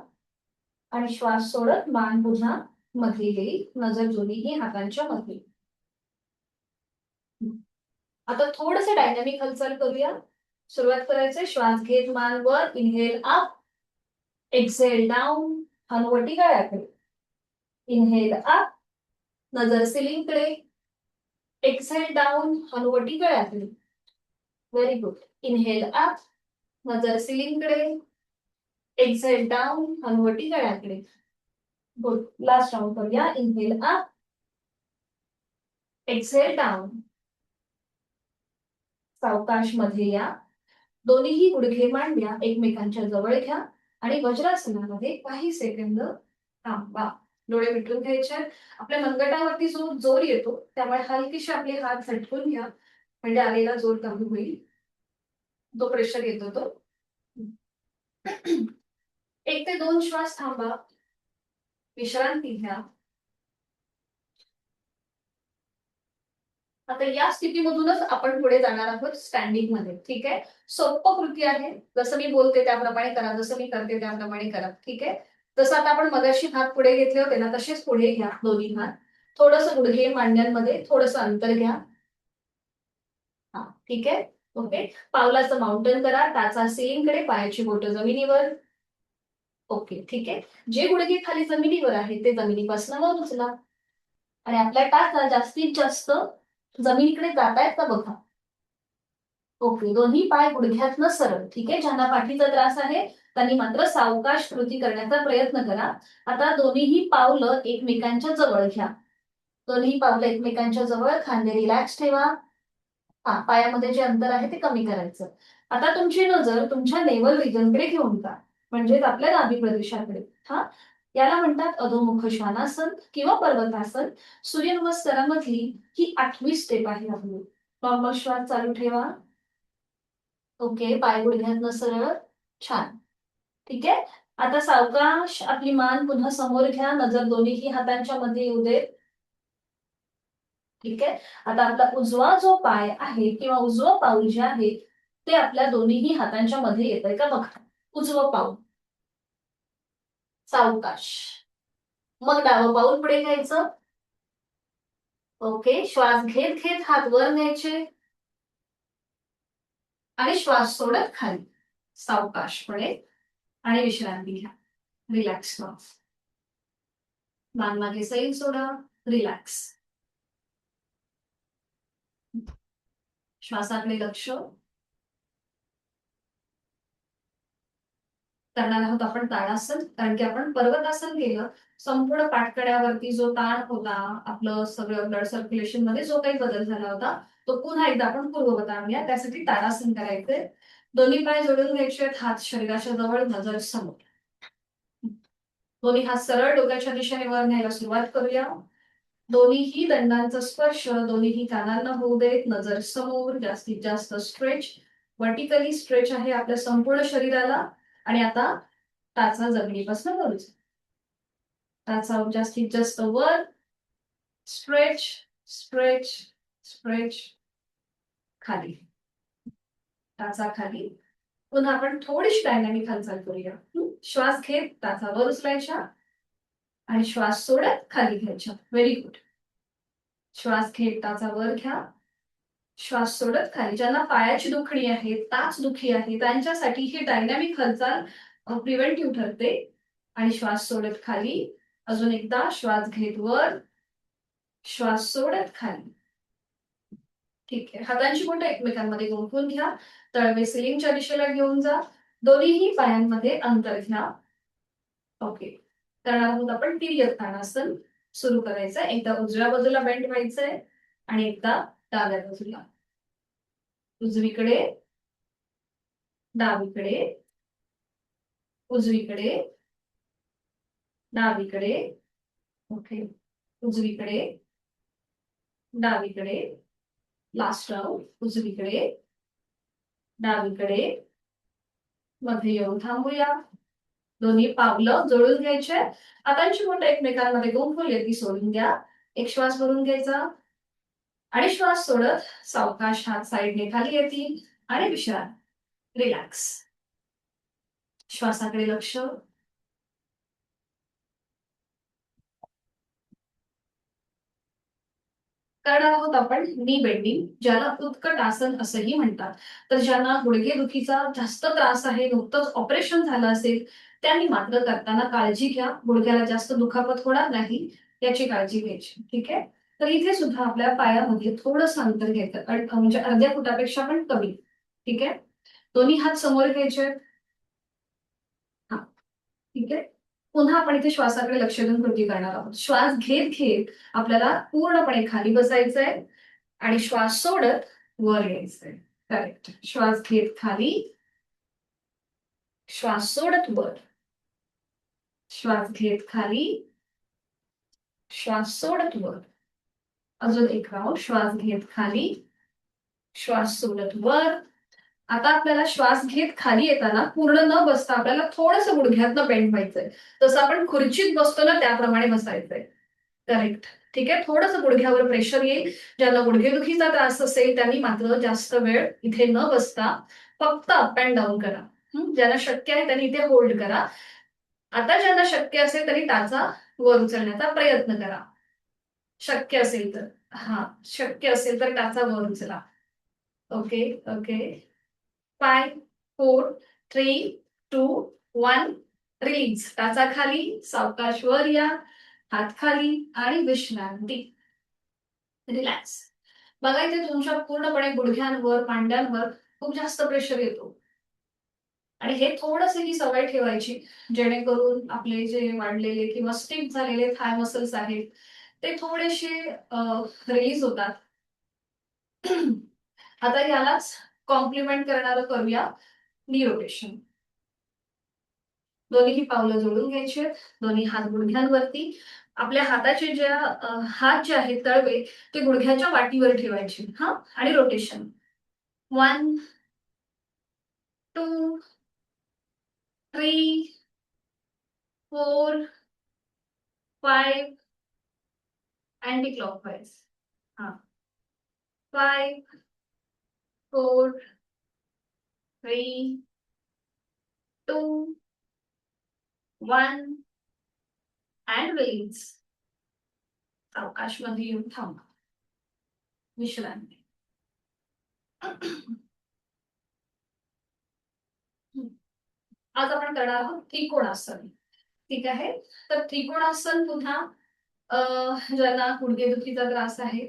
आणि श्वास सोडत मान पुन्हा मध्ये येईल. नजर दोन्हीही हातांच्या मध्ये. आता थोडंसं डायनामिक हालचाल करूया. सुरुवात करायचंय. श्वास घेत मान वर. Inhale up. Exhale down. हनुवटी गळ्याकडे. Inhale up. नजर सिलिंगकडे. Exhale down. हनुवटी गळ्याकडे. Very good. Inhale up. नजर सिलिंगकडे. Exhale down. हनुवटी गळ्याकडे. गुड. लास्ट राउंड करूया. Inhale up. Exhale down. सावकाश मध्ये या. दोन्हीही गुडघे मांड्या एकमेकांच्या जवळ घ्या आणि वज्रासनामध्ये काही सेकंद थांबा. डोळे मिटून घ्यायचे. आपल्या मनगटावरती जो जोर येतो त्यामुळे हलकीशी आपले हात झटकून घ्या. म्हणजे आलेला जोर कमी होईल. जो प्रेशर येतो तो. 1 ते 2 श्वास थांबा. विश्रांती घ्या. आता या स्थितीमधूनच आपण पुढे जाणार आहोत स्टँडिंग मध्ये. ठीक आहे. सोपं कृती आहे. जसं मी बोलते त्याप्रमाणे करा. जसं मी करते त्याप्रमाणे करा. ठीक आहे. जसं आता आपण मगाशी हात पुढे घेतले होते ना तसेच पुढे घ्या दोन्ही हात. थोडंसं गुडघे मांड्यांमध्ये थोडंसं अंतर घ्या. हा ठीक आहे. ओके. पावलाचं माउंटन करा. टाचा सिलिंगकडे. पायाची बोटं जमिनीवर. ओके ठीक आहे. जे गुडघे खाली जमिनीवर आहे ते जमिनीपासून वर उचला आणि आपल्या टाचा जास्तीत जास्त जमिनीकडे जातायत का बघा. ओके. दोन्ही पाय गुडघ्यातनं सरळ. ठीक आहे. ज्यांना पाठीचा त्रास आहे त्यांनी मात्र सावकाश कृती करण्याचा प्रयत्न करा. आता दोन्हीही पावलं एकमेकांच्या जवळ घ्या. दोन्ही पावलं एकमेकांच्या जवळ. खांदे रिलॅक्स ठेवा. हा पायामध्ये जे अंतर आहे ते कमी करायचं. आता तुमची नजर तुमच्या नेवल रिजनकडे घेऊन जा. म्हणजेच आपल्या नाभी प्रदेशाकडे. हा याला म्हणतात अधोमुख श्वानासन किंवा पर्वतासन. सूर्यनमस्कारामधली ही 8वी स्टेप आहे आपली. नॉर्मल श्वास चालू ठेवा. ओके. पाय गुडघ्यातनं सरळ. छान. ठीक आहे. आता सावकाश आपली मान पुन्हा समोर घ्या. नजर दोन्हीही हातांच्या मध्ये येऊ दे. ठीक आहे. आता आपला उजवा जो पाय आहे किंवा उजवं पाऊल जे आहे ते आपल्या दोन्हीही हातांच्या मध्ये येतंय का बघा. उजवं पाऊल. सावकाश. मग डावं पाऊल पुढे घ्यायचं. ओके. श्वास घेत घेत हात वर न्यायचे आणि श्वास सोडत खाली. सावकाशपणे आणि विश्रांती घ्या. रिलॅक्स व्हा. मान मागे सैल सोडा. रिलॅक्स. श्वासाकडे लक्ष. करणार आहोत आपण ताडासन, कारण की आपण पर्वतासन केलं. संपूर्ण पाठकड्यावरती जो ताण होता, आपलं सगळं ब्लड सर्क्युलेशन मध्ये जो काही बदल झाला होता, तो पुन्हा एकदा आपण पूर्ववत आणूया. त्यासाठी ताडासन करायचंय. दोन्ही पाय जोडून घ्यायचे, हात शरीराच्या जवळ, नजर समोर. दोन्ही हात सरळ डोक्याच्या दिशेने वर न्यायला सुरुवात करूया. दोन्हीही दंडांचा स्पर्श दोन्हीही कानांना होऊ देत. नजर समोर. जास्तीत जास्त स्ट्रेच, वर्टिकली स्ट्रेच आहे आपल्या संपूर्ण शरीराला. आणि आता टाचा जमिनीपासून वरच. टाचा जास्तीत जास्त वर. Stretch, stretch, stretch. खाली. टाचा खाली. पुन्हा आपण थोडीशी डायनॅमिक हालचाल करूया. श्वास घेत टाचा वर उचलायच्या आणि श्वास सोडत खाली घ्यायच्या. Very good. श्वास घेत टाचा वर घ्या. श्वास सोडत खाली. ज्यांना पायाची दुखणी आहे, टाच दुखी आहे, त्यांच्यासाठी ही डायनॅमिक हालचाल प्रिव्हेंटिव्ह ठरते. आणि श्वास सोडत खाली. अजून एकदा श्वास घेत वर. श्वास सोडत खाली. ठीक आहे. हातांची बोटं एकमेकांमध्ये गुंफून घ्या. तळवे सिलिंगच्या दिशेला घेऊन जा. दोन्हीही पायांमध्ये अंतर घ्या. ओके. करणार आहोत आपण तिर्यक ताडासन. सुरू करायचं. एकदा उजव्या बाजूला बेंड व्हायचंय आणि एकदा डाव्या बाजूला. उजवीकडे, डावीकडे, उजवीकडे, डावीकडे. ओके. उजवीकडे, डावीकडे. Last round. उजवीकडे, डावीकडे. मध्ये येऊन थांबूया. दोन्ही पावलं जोडून घ्यायचे. हातांची बोटं एकमेकांमध्ये गुंफवली ती सोडून द्या. एक श्वास भरून घ्यायचा आणि श्वास सोडत सावकाश हात साईडने खाली येतील आणि विश्रांती. रिलॅक्स. श्वासाकडे लक्ष. करणार आहोत आपण नी बेंडिंग, ज्याला उत्कट आसन असंही म्हणतात. तर ज्यांना गुडघेदुखीचा जास्त त्रास आहे, नुकतंच ऑपरेशन झालं असेल, त्यांनी मात्र करताना काळजी घ्या. गुडघ्याला जास्त दुखापत होणार नाही याची काळजी घ्यायची. ठीक आहे. तर इथे सुद्धा आपल्या पायामध्ये थोडंसं अंतर घ्यायचं, म्हणजे अर्ध्या फुटापेक्षा पण कमी. ठीक आहे. दोन्ही हात समोर घ्यायचे. हा. ठीक आहे. पुन्हा आपण इथे श्वासाकडे लक्ष देऊन कृती करणार आहोत. श्वास घेत घेत आपल्याला पूर्णपणे खाली बसायचंय आणि श्वास सोडत वर यायचंय. करेक्ट. श्वास घेत खाली. श्वास सोडत वर. श्वास घेत खाली. श्वास सोडत वर. अजून एक राऊंड. श्वास घेत खाली. श्वास सोडत वर. आता आपल्याला श्वास घेत खाली येताना पूर्ण न बसता आपल्याला थोडंसं गुडघ्यातनं बेंड व्हायचंय. जसं आपण खुर्चीत बसतो ना त्याप्रमाणे बसायचंय. करेक्ट. ठीक आहे. थोडंसं गुडघ्यावर प्रेशर येईल. ज्यांना गुडघेदुखीचा त्रास असेल त्यांनी मात्र जास्त वेळ इथे न बसता फक्त अप अँड डाऊन करा. ज्यांना शक्य आहे त्यांनी इथे होल्ड करा. आता ज्यांना शक्य असेल तरी टाचा वर उचलण्याचा प्रयत्न करा. शक्य असेल तर. हा. शक्य असेल तर टाचा वर उचला. ओके. ओके. 5, 4, 3, 2, 1. रिलीज. टाचा खाली. सावकाश वर या. हात खाली आणि विश्रांती. रिलॅक्स. बघा इथे तुमच्या पूर्णपणे गुडघ्यांवर, मांड्यांवर खूप जास्त प्रेशर येतो. आणि हे थोडंसं ही सवय ठेवायची, जेणेकरून आपले जे वाढलेले किंवा स्टिफ झालेले थाय मसल्स आहेत ते थोडेसे रिलीज होतात. आता यालाच कॉम्प्लिमेंट करणारं करूया नी रोटेशन. दोन्ही पावलं जोडून घ्यायचे. दोन्ही हात गुडघ्यांवरती. आपल्या हाताचे ज्या हात जे आहेत तळवे ते गुडघ्याच्या वाटीवर ठेवायचे. हा. आणि रोटेशन. 1, 2, 3, 4, 5. Anti clockwise. हा. 5, 4, 3, 2, 1. And release. सावकाश मध्ये येऊन थांबा. विश्रांती. आज आपण करणार आहोत त्रिकोणासन. ठीक आहे. तर त्रिकोणासन पुन्हा ज्यांना गुडघेदुखीचा त्रास आहे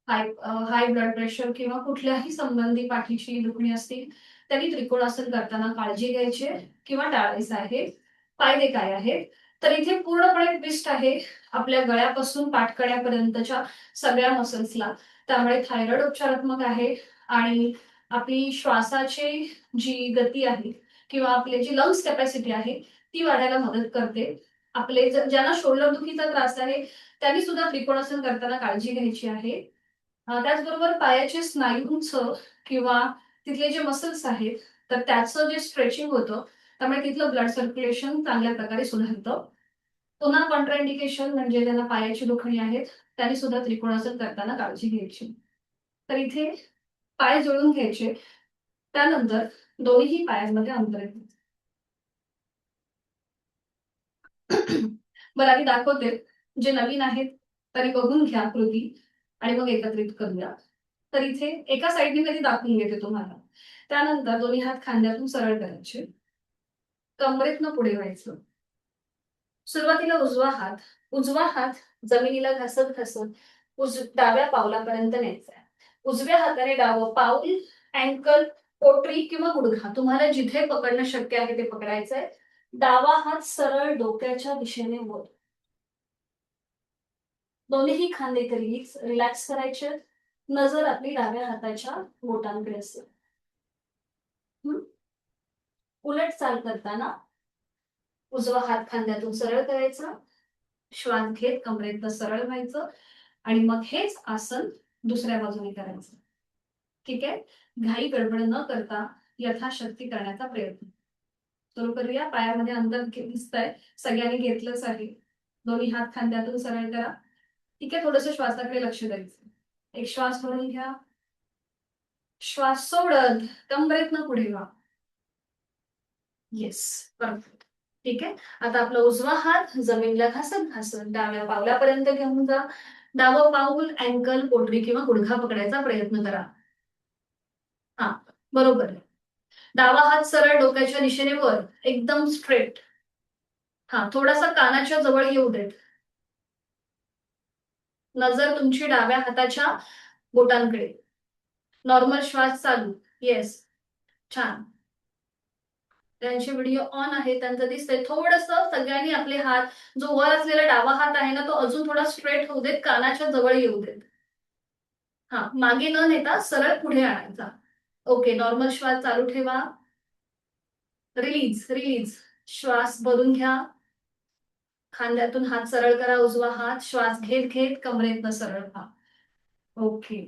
हाय ब्लड प्रेशर किंवा कुठल्याही संबंधी पाठीची दुखणी असतील त्यांनी त्रिकोणासन करताना काळजी घ्यायची आहे किंवा टाळायचं आहे. फायदे काय आहेत? तर इथे पूर्णपणे ट्विस्ट आहे आपल्या गळ्यापासून पाठकड्यापर्यंतच्या सगळ्या मसल्सला. त्यामुळे थायरॉइड उपचारात्मक आहे आणि आपली श्वासाची जी गती आहे किंवा आपली जी लंग्स कॅपॅसिटी आहे ती वाढायला मदत करते. आपले ज्यांना शोल्डर दुखीचा त्रास आहे त्यांनी सुद्धा त्रिकोणासन करताना काळजी घ्यायची आहे. त्याचबरोबर पायाचे स्नायूंचं किंवा तिथले जे मसल्स आहेत तर त्याचं जे स्ट्रेचिंग होतं त्यामुळे तिथलं ब्लड सर्क्युलेशन चांगल्या प्रकारे सुधारतं. पुन्हा कॉन्ट्राइंडिकेशन म्हणजे ज्यांना पायाची दुखणी आहेत त्यांनी सुद्धा त्रिकोणासन करताना काळजी घ्यायची. तर इथे पाय जोडून घ्यायचे. त्यानंतर दोन्ही पायांमध्ये अंतर घ्यायचं. बरं आधी दाखवते. जे नवीन आहेत तरी बघून घ्या कृती आणि मग एकत्रित करूया. तर इथे एका साईडने कधी दाखवून घेते तुम्हाला. त्यानंतर दोन्ही हात खांद्यातून सरळ करायचे. कमरेतनं पुढे व्हायचं. सुरुवातीला उजवा हात जमिनीला घासत घासत डाव्या पावलापर्यंत न्यायचा आहे. उजव्या हाताने डावं पाऊल, अँकल, पोटरी किंवा गुडघा तुम्हाला जिथे पकडणं शक्य आहे ते पकडायचंय. डावा हात सरळ डोक्याच्या दिशेने वर. दोन्ही खांदे रिलॅक्स करायचे. नजर आपली डाव्या हाताच्या बोटांकडे असेल. उलट चाल करताना उजवा हात खांद्यातून सरळ करायचा. श्वास घेत कमरेतनं सरळ व्हायचं आणि मग हेच आसन दुसऱ्या बाजूने करायचं. ठीक आहे. घाई गडबड न करता यथाशक्ती करण्याचा प्रयत्न. सुरू करूया. पायामध्ये अंतर दिसतंय, सगळ्यांनी घेतलंच आहे. दोन्ही हात खांद्यातून सरळ करा. ठीक आहे. थोडंसं श्वासाकडे लक्ष द्यायचं. एक श्वास भरून घ्या. श्वास सोडत कमरेतनं पुढे व्हा. Yes, perfect. ठीक आहे. आता आपला उजवा हात जमिनीला घासत घासत डाव्या पावलापर्यंत घेऊन जा. डावं पाऊल, अँकल, पोटरी किंवा गुडघा पकडायचा प्रयत्न करा. हा, बरोबर आहे. डावा हात सरळ डोक्याच्या दिशेने वर, एकदम स्ट्रेट. हा, थोडासा कानाच्या जवळ येऊ देत. नजर तुमची डाव्या हाताच्या बोटांकडे. नॉर्मल श्वास चालू. येस, छान. त्यांचे व्हिडिओ ऑन आहे, त्यांचं दिसतंय. थोडंसं सगळ्यांनी आपले हात, जो वर असलेला डावा हात आहे ना तो अजून थोडा स्ट्रेट होऊ देत, कानाच्या जवळ येऊ देत. हा, मागे न नेता सरळ पुढे आणायचा. ओके, नॉर्मल श्वास चालू ठेवा. Release release. श्वास भरून घ्या. खांद्यातून हात सरळ करा. उजवा हात श्वास घेत घेत कमरेतनं सरळ व्हा. Okay,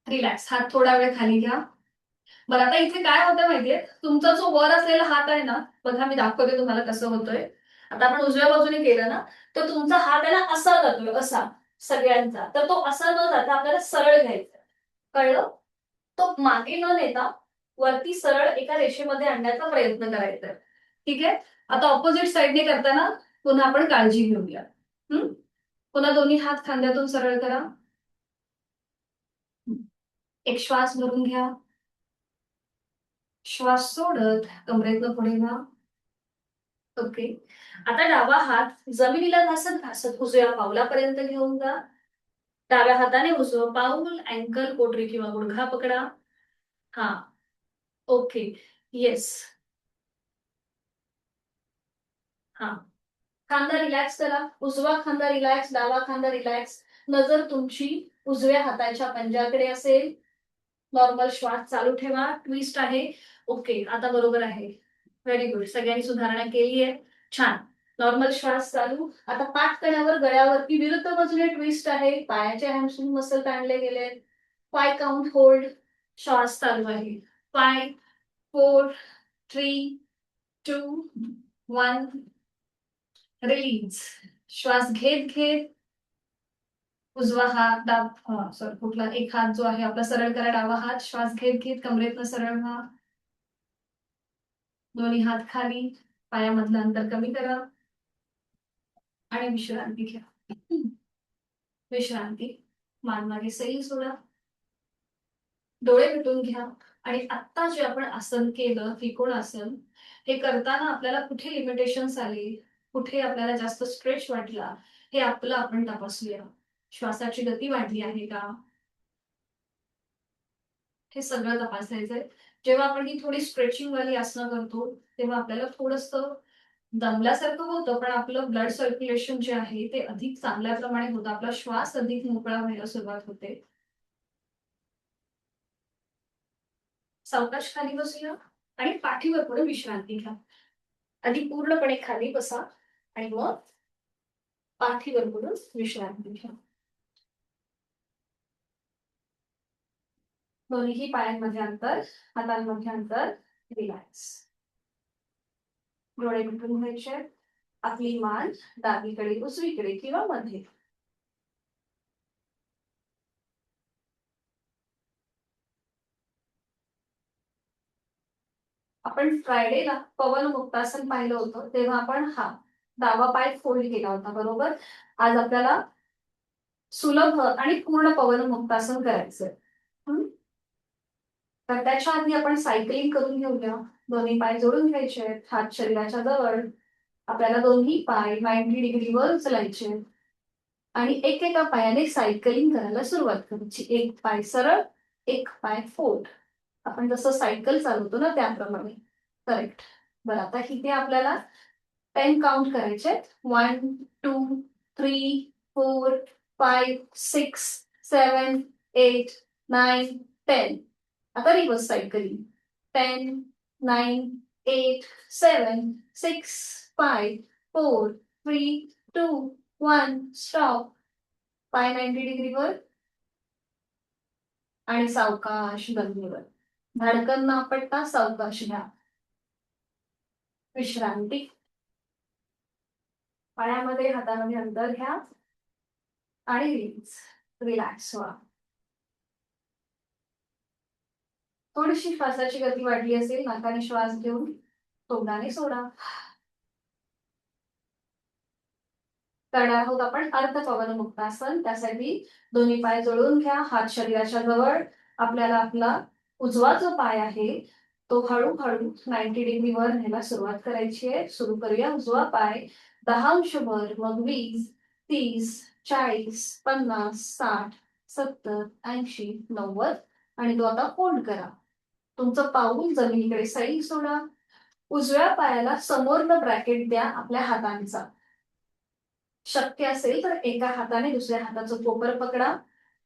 relax. हात थोडा वेळ खाली घ्या. बरं, आता इथे काय होतं माहितीये, तुमचा जो वर असलेला हात आहे ना, बघा मी दाखवते तुम्हाला कसं होतोय. आता आपण उजव्या बाजूने केलं ना, तर तुमचा हात आहे ना असा जातोय, असा सगळ्यांचा. तर तो असा न जाता आपल्याला सरळ घ्यायचा. कळलं? तो मागे न नेता वरती सरळ एका रेषेमध्ये आणण्याचा प्रयत्न करायचा. ठीक आहे. आता ऑपोजिट साईडने करताना पुन्हा आपण काळजी घेऊया. पुन्हा दोन्ही हात खांद्यातून सरळ करा. एक श्वास भरून घ्या. श्वास सोडत कमरेतनं पुढे व्हा. ओके. आता डावा हात जमिनीला घासत घासत उजव्या पावलापर्यंत घेऊन जा. डाव्या हाताने उजवं पाऊल, अँकल, पोटरी किंवा गुडघा पकडा. हा, ओके. येस. हा, खांदा रिलॅक्स करा. उजवा खांदा रिलॅक्स, डावा खांदा रिलॅक्स. नजर तुमची उजव्या हाताच्या पंजाकडे असेल. नॉर्मल श्वास चालू ठेवा. ट्विस्ट आहे. ओके, आता बरोबर आहे. Very good. सगळ्यांनी सुधारणा केली आहे. छान. नॉर्मल श्वास चालू. आता पाठकण्यावर गळ्यावरती विरुद्ध बाजूने ट्विस्ट आहे. पायाचे हॅमस्ट्रिंग मसल ताणले गेले. 5 काउंट होल्ड. श्वास चालू आहे. 5, 4, 3, 2, 1. रिलीज. श्वास घेत घेत उजवा हात सॉरी कुठला एक हात जो आहे आपला सरळ करा. डावा हात श्वास घेत घेत कमरेतनं सरळ व्हा. दोन्ही हात खाली. पायामधलं अंतर कमी करा आणि विश्रांती घ्या. विश्रांती. मान मागे सैल सोडा. डोळे मिटून घ्या. आणि आता जे आपण आसन केलं त्रिकोणासन, हे करताना आपल्याला कुठे लिमिटेशन्स आले, कुठे आपल्याला जास्त स्ट्रेच वाटला, हे आपलं आपण तपासूया. श्वासाची गती वाढली आहे का, हे सगळं तपासायचंय. जेव्हा आपण ही थोडी स्ट्रेचिंग वाली आसनं करतो तेव्हा आपल्याला थोडंसं दमल्यासारखं होतं, पण आपलं ब्लड सर्क्युलेशन जे आहे ते अधिक चांगल्या प्रमाणे होतं. आपला श्वास अधिक मोकळा व्हायला सुरुवात होते. सावकाश खाली बसूया आणि पाठीवर पुढे विश्रांती घ्या. आधी पूर्णपणे खाली बसा आणि मग पाठीवर पुढे विश्रांती घ्या. दोन्ही पायांमध्ये अंतर, हातांमध्ये अंतर, रिलॅक्स. डोळे मिटून घ्यायचे. आपली मान डावीकडे, उजवीकडे किंवा मध्ये. आपण फ्रायडेला पवन मुक्तासन पाहिलं होतं, तेव्हा आपण हा डावा पाय फोल्ड केला होता, बरोबर. आज आपल्याला सुलभ आणि पूर्ण पवन मुक्तासन करायचंय. तर त्याच्या आधी आपण सायकलिंग करून घेऊया. दोन्ही पाय जोडून घ्यायचे, हात शरीराच्या जवळ. आपल्याला दोन्ही पाय 90 डिग्रीवर उचलायचे आणि एकेका पायाने सायकलिंग करायला सुरुवात करायची. एक पाय सरळ, एक पाय फोल्ड. आपण जसं सायकल चालवतो ना त्याप्रमाणे. करेक्ट. बरं, आता इथे आपल्याला 10 काउंट करायचे. 1 2 3 4 5 6 7 8 9 10. आता रिव्हर्स सायकलिंग. 10 9 8 7 6 5 4 3 2 1 स्टॉप. पाय 90 डिग्रीवर आणि सावकाश जमिनीवर. धडकन न आपटता सावकाश घ्या. विश्रांती. पायामध्ये हातामध्ये अंतर घ्या आणि रिलॅक्स व्हा. थोडीशी श्वासाची गती वाढली असेल, नाकाने श्वास घेऊन तोंडाने सोडा. करणार आहोत आपण अर्ध पवन मुक्तासन. त्यासाठी दोन्ही पाय जोडून घ्या, हात शरीराच्या जवळ. आपल्याला आपला उजवा जो पाय आहे तो हळूहळू 90 डिग्रीवर न्यायला सुरुवात करायची आहे. सुरू करूया. उजवा पाय 10 अंश वर, मग 20 30 40 50 60 70 80 90 आणि तो आता फोल्ड करा. तुमचं पाऊल जमिनीकडे सैल सोडा. उजव्या पायाला समोरनं ब्रॅकेट द्या आपल्या हातांचा. शक्य असेल तर एका हाताने दुसऱ्या हाताचं कोपर पकडा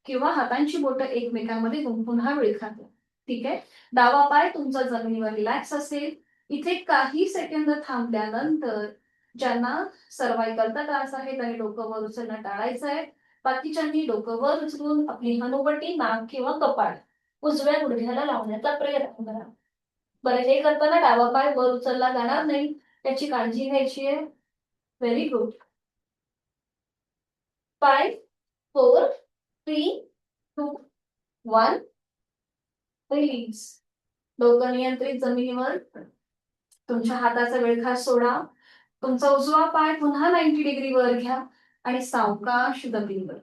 किंवा हातांची बोटं एकमेकांमध्ये पुन्हा विळखा द्या. ठीक आहे. डावा पाय तुमचा जमिनीवर रिलॅक्स असेल. इथे काही सेकंद थांबल्यानंतर ज्यांना सर्वायकलचा त्रास आहे त्यांनी डोकं वर उचलणं टाळायचं आहे. बाकीच्यांनी डोकं वर उचलून आपली हनुवटी, नाक किंवा कपाळ उजव्या गुडघ्याला लावण्याचा प्रयत्न करा. बरं, हे करताना डावा पाय वर उचलला जाणार नाही, त्याची काळजी घ्यायची आहे. Very good. 5 4 3 2 1 रिलीज. डोकं नियंत्रित जमिनीवर. तुमच्या हाताचा विळखा सोडा. तुमचा उजवा पाय पुन्हा 90 डिग्रीवर घ्या आणि सावकाश जमिनीवर.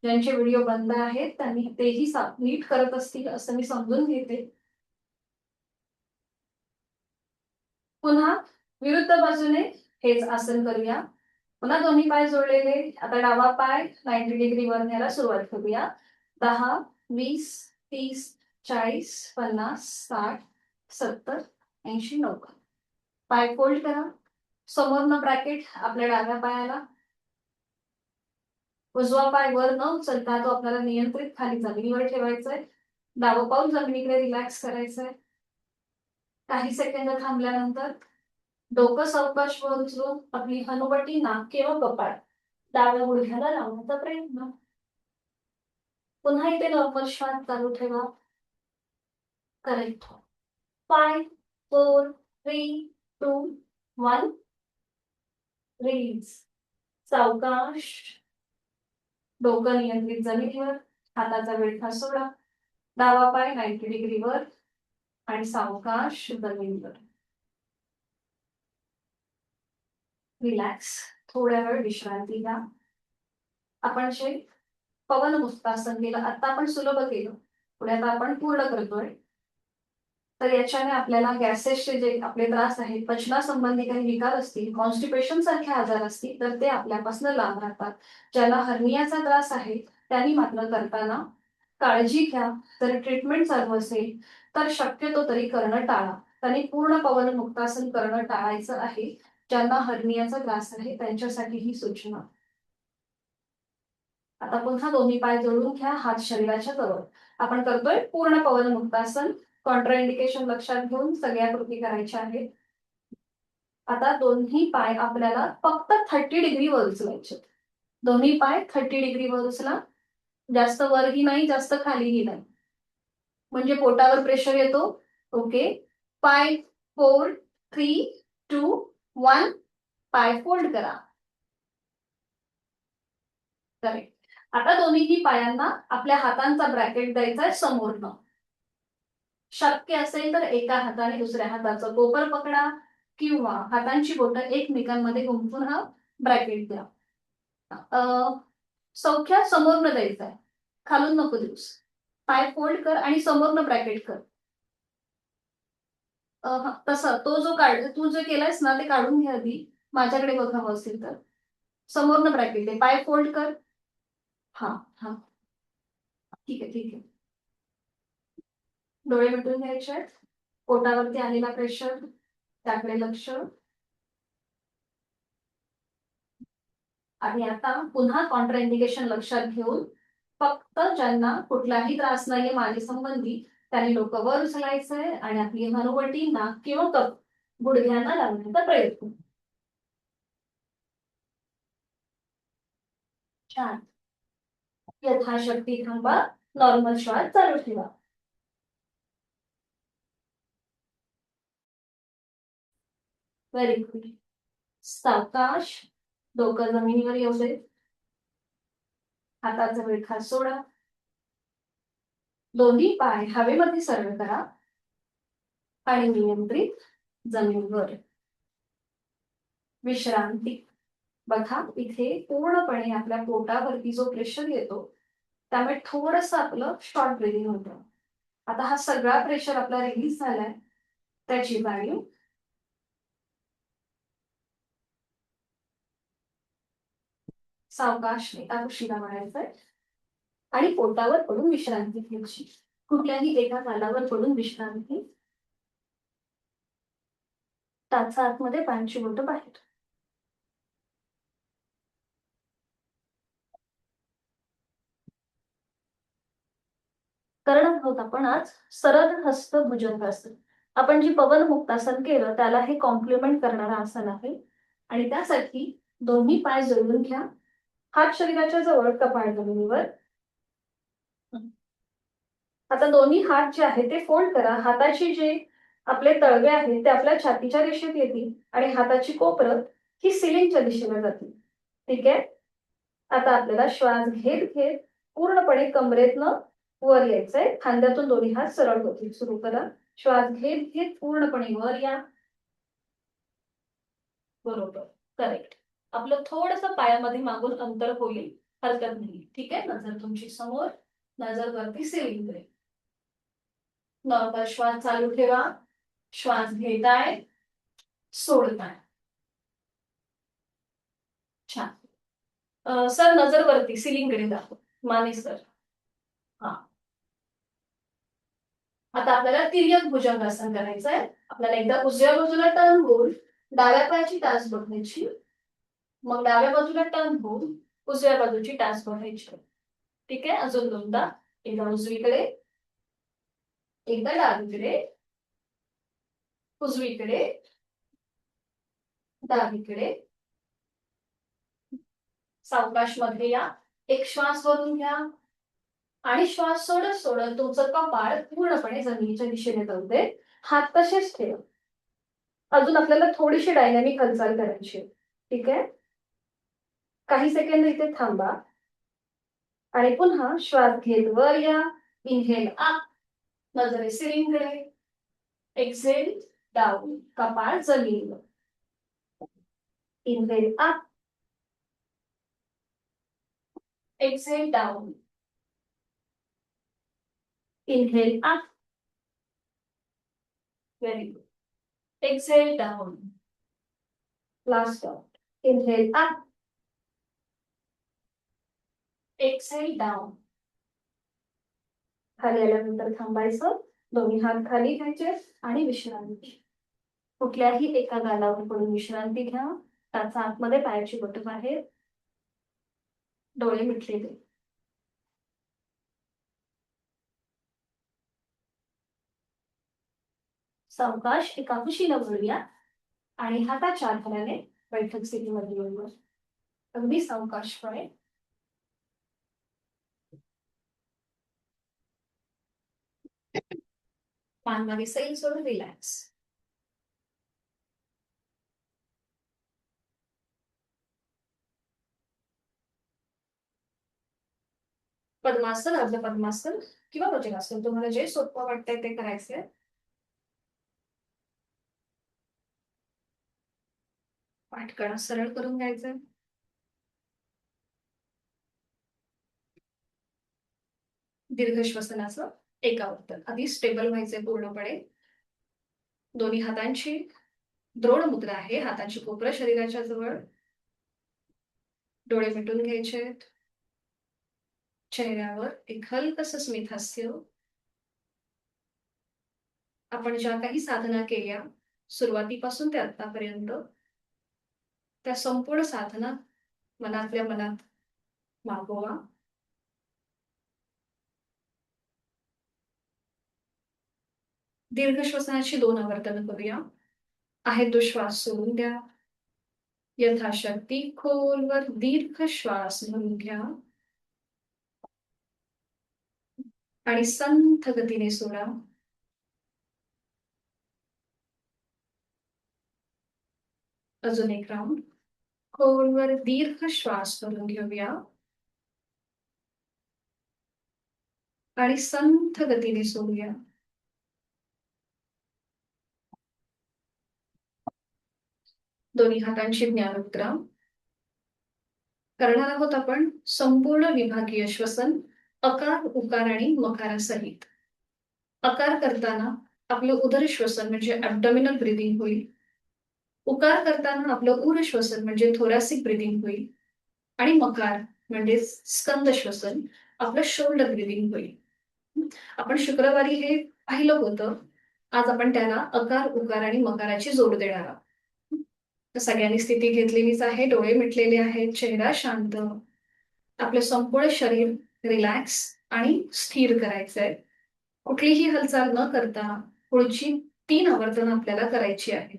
ज्यांचे व्हिडिओ बंद आहेत त्यांनी तेही नीट करत असतील असं मी समजून घेते. पुन्हा विरुद्ध बाजूने हेच आसन करूया. पुन्हा दोन्ही पाय जोडलेले. आता डावा पाय 90 डिग्रीवर न्यायला सुरुवात करूया. 10 20 30 40 50 60 70 80 90. पाय फोल्ड करा. समोरनं ब्रॅकेट आपल्या डाव्या पायाला. उजवा पाय वर न उचलता तो आपल्याला नियंत्रित खाली जमिनीवर ठेवायचा आहे. डावं पाऊल जमिनीकडे रिलॅक्स करायचंय. काही सेकंद थांबल्यानंतर डोकं सावकाश वर उचलून आपली हनुवटी, नाक किंवा कपाळ डाव्या गुडघ्याला लावण्याचा प्रयत्न. पुन्हा इथे नॉर्मल श्वास चालू ठेवा. करेक्ट. 5 4 3 2 1 रिलीज. सावकाश. डोकं नियंत्रित जमिनीवर. हाताचा विळखा सोडा. डावा पाय 90 डिग्रीवर आणि सावकाश जमिनीवर. रिलॅक्स. थोड्या वेळ विश्रांती घ्या. आपण जे पवन मुक्तासन केलं आता आपण सुलभ केलं, पुढे आता आपण पूर्ण करतोय. तर याच्याने आपल्याला गॅसेसचे जे आपले त्रास आहेत, पचनासंबंधी काही विकार असतील, कॉन्स्टिपेशन सारखे आजार असतील तर ते आपल्यापासून लांब राहतात. ज्याला हर्नियाचा त्रास आहे त्यांनी मात्र करताना काळजी घ्या. जर ट्रीटमेंट चालू असेल तर शक्यतो तरी करणं टाळा. त्यांनी पूर्ण पवन मुक्तासन करणं टाळायचं आहे. ज्यांना हर्नियाचा त्रास आहे त्यांच्यासाठी ही सूचना. आता पुन्हा दोन्ही पाय जोडून घ्या, हात शरीराच्या जवळ. आपण करतोय पूर्ण पवन मुक्तासन. कॉन्ट्राइंडिकेशन लक्षात घेऊन सगळ्या कृती करायच्या आहेत. आता दोन्ही पाय आपल्याला फक्त 30 डिग्री वर उचलायचे. दोन्ही पाय 30 डिग्री वर उचला. जास्त वरही नाही, जास्त खालीही नाही. म्हणजे पोटावर प्रेशर येतो. ओके. 5 4 3 2 1 पाय फोल्ड करा. करेक्ट. आता दोन्ही पायांना आपल्या हातांचा ब्रॅकेट द्यायचा आहे समोरनं. शक्य असेल तर एका हाताने दुसऱ्या हाताचं कोपर पकडा किंवा हातांची बोटं एकमेकांमध्ये गुंफून हा ब्रॅकेट द्या. सौख्या समोरनं द्यायचा आहे, खालून नको देऊस. पाय फोल्ड कर आणि समोरनं ब्रॅकेट कर. तसं तो जो तू जे केलायस ना ते काढून घ्या आधी. माझ्याकडे बघावं असेल तर समोरनं ब्रॅकेट दे. पाय फोल्ड कर. हा हा ठीक आहे ठीक आहे. डोळे मिटून घ्यायचे आहेत. पोटावरती आलेला प्रेशर त्याकडे लक्ष. आणि आता पुन्हा कॉन्ट्राइंडिकेशन लक्षात घेऊन फक्त ज्यांना कुठलाही त्रास नाहीये मानेसंबंधी त्यांनी डोकं वर उचलायचंय आणि आपली हनुवटी नाक किंवा कप गुडघ्यांना लावण्याचा प्रयत्न. छान. यथाशक्ती थांबा. नॉर्मल श्वास चालू ठेवा. Very good. सावकाश. डोकं जमिनीवर येऊ दे. हाताचा विळखा सोडा. दोन्ही पाय हवेमध्ये सरळ करा आणि नियंत्रित जमिनीवर. विश्रांती. बघा इथे पूर्णपणे आपल्या पोटावरती जो प्रेशर येतो त्यामुळे थोडंसं आपलं शॉर्ट ब्रिदिंग होतं. आता हा सगळा प्रेशर आपला रिलीज झालाय त्याची जाणीव. सावकाश एका कुशीला म्हणायचंय आणि पोटावर पडून विश्रांती घ्यायची. कुठल्याही एका कालावर पडून विश्रांती. टाचा आतमध्ये, पायांची बोटं बाहेर. करणार आहोत आपण आज सरळ हस्त भुजंगासन. आपण जी पवन मुक्तासन केलं त्याला हे कॉम्प्लिमेंट करणारं आसन आहे. आणि त्यासाठी दोन्ही पाय जोडून घ्या. हात शरीराच्या जवळ, कपाळ जमिनीवर. आता दोन्ही हात जे आहेत ते फोल्ड करा. हाताची जे आपले तळवे आहेत ते आपल्या छातीच्या रेषेत येतील आणि हाताची कोपरं ही सिलिंगच्या दिशेला जातील. ठीक आहे. आता आपल्याला श्वास घेत घेत पूर्णपणे कमरेतनं वर यायचंय. खांद्यातून दोन्ही हात सरळ होतील. सुरू करा. श्वास घेत घेत पूर्णपणे वर या. बरोबर. करेक्ट. आपलं थोडस पायामध्ये मागून अंतर होईल, हरकत नाही. ठीक आहे. नजर तुमची समोर, नजर वरती सिलिंगकडे. नॉर्मल श्वास चालू ठेवा. श्वास घेताय, सोडताय. छान. सर नजर वरती सिलिंगकडे दाखव. माने सर. हा. आता आपल्याला तिर्यक भुजंगासन करायचंय. आपल्याला एकदा उजव्या बाजूला टर्न होऊन डाव्या पायाची टाच बघायची. मग डाव्या बाजूला टर्न होऊन उजव्या बाजूची टाच बघायची. ठीक आहे. अजून दोनदा. एकदा उजवीकडे, एकदा डावीकडे, उजवीकडे, डावीकडे. सावकाश मध्ये या. एक श्वास भरून घ्या आणि श्वास सोडत सोडत तुमचं कपाळ पूर्णपणे जमिनीच्या दिशेने जाऊ दे. हात तसेच ठेवा. अजून आपल्याला थोडीशी डायनॅमिक हालचाल करायची. ठीक आहे. काही सेकंद इथे थांबा आणि पुन्हा श्वास घेत वर या. इनहेल अप, नजरे सिलिंगकडे. एक्झेल डाऊन, कपाळ जमिनीवर. Inhale up, exhale down. Inhale up, very good. Exhale down. Last out. Inhale up. Exhale down. खाली आल्यानंतर थांबायचं. दोन्ही हात खाली घ्यायचे आणि विश्रांती. कुठल्याही एका गालावर पडून विश्रांती घ्या. त्याचा आतमध्ये पायाची बोटं बाहेर. डोळे मिटलेले. सावकाश एका कुशीला वळूया आणि हाताच्या आधाराने बैठक स्थितीमध्ये येऊया. अगदी सावकाशपणे. मान मागे सैल सोडून रिलॅक्स. पद्मासन, अर्ध पद्मासन किंवा भुजंगासन, तुम्हाला जे सोपं वाटतंय ते करायचंय. पाठकळा सरळ करून घ्यायचंय. दीर्घ श्वसनाचं एकावर्त आधी स्टेबल व्हायचंय पूर्णपणे. दोन्ही हातांची द्रोण मुद्रा आहे. हाताची कोपरं शरीराच्या जवळ. डोळे मिटून घ्यायचे. चेहऱ्यावर एक हलकसं स्मित हास्य. आपण ज्या काही साधना केल्या सुरुवातीपासून ते आतापर्यंत, त्या संपूर्ण साधना मनातल्या मनात मागोवा. दीर्घ श्वसनाची 2 आवर्तन करूया. आहे तो श्वास सोडून द्या. यथाशक्ती खोलवर दीर्घ श्वास भरून घ्या आणि संथ गतीने सोडा. अजून एक राऊंड. खोलवर दीर्घ श्वास भरून घेऊया आणि संथ गतीने सोडूया. दोन्ही हातांची ज्ञानमुद्रा. करणार आहोत आपण संपूर्ण विभागीय श्वसन अकार, उकार आणि मकारासहित. अकार करताना आपलं उदर श्वसन म्हणजे ॲब्डॉमिनल ब्रिदिंग होईल. उकार करताना आपलं उर श्वसन म्हणजे थोरॅसिक ब्रिदिंग होईल. आणि मकार म्हणजे स्कंद श्वसन आपलं शोल्डर ब्रिदिंग होईल. आपण शुक्रवारी हे पाहिलं होतं. आज आपण त्याला अकार, उकार आणि मकाराची जोड देणार आहोत. तर सगळ्यांनी स्थिती घेतलेलीच आहे. डोळे मिटलेले आहेत. चेहरा शांत. आपलं संपूर्ण शरीर रिलॅक्स आणि स्थिर करायचंय. कुठलीही हालचाल न करता पुढची 3 आवर्तन आपल्याला करायची आहे.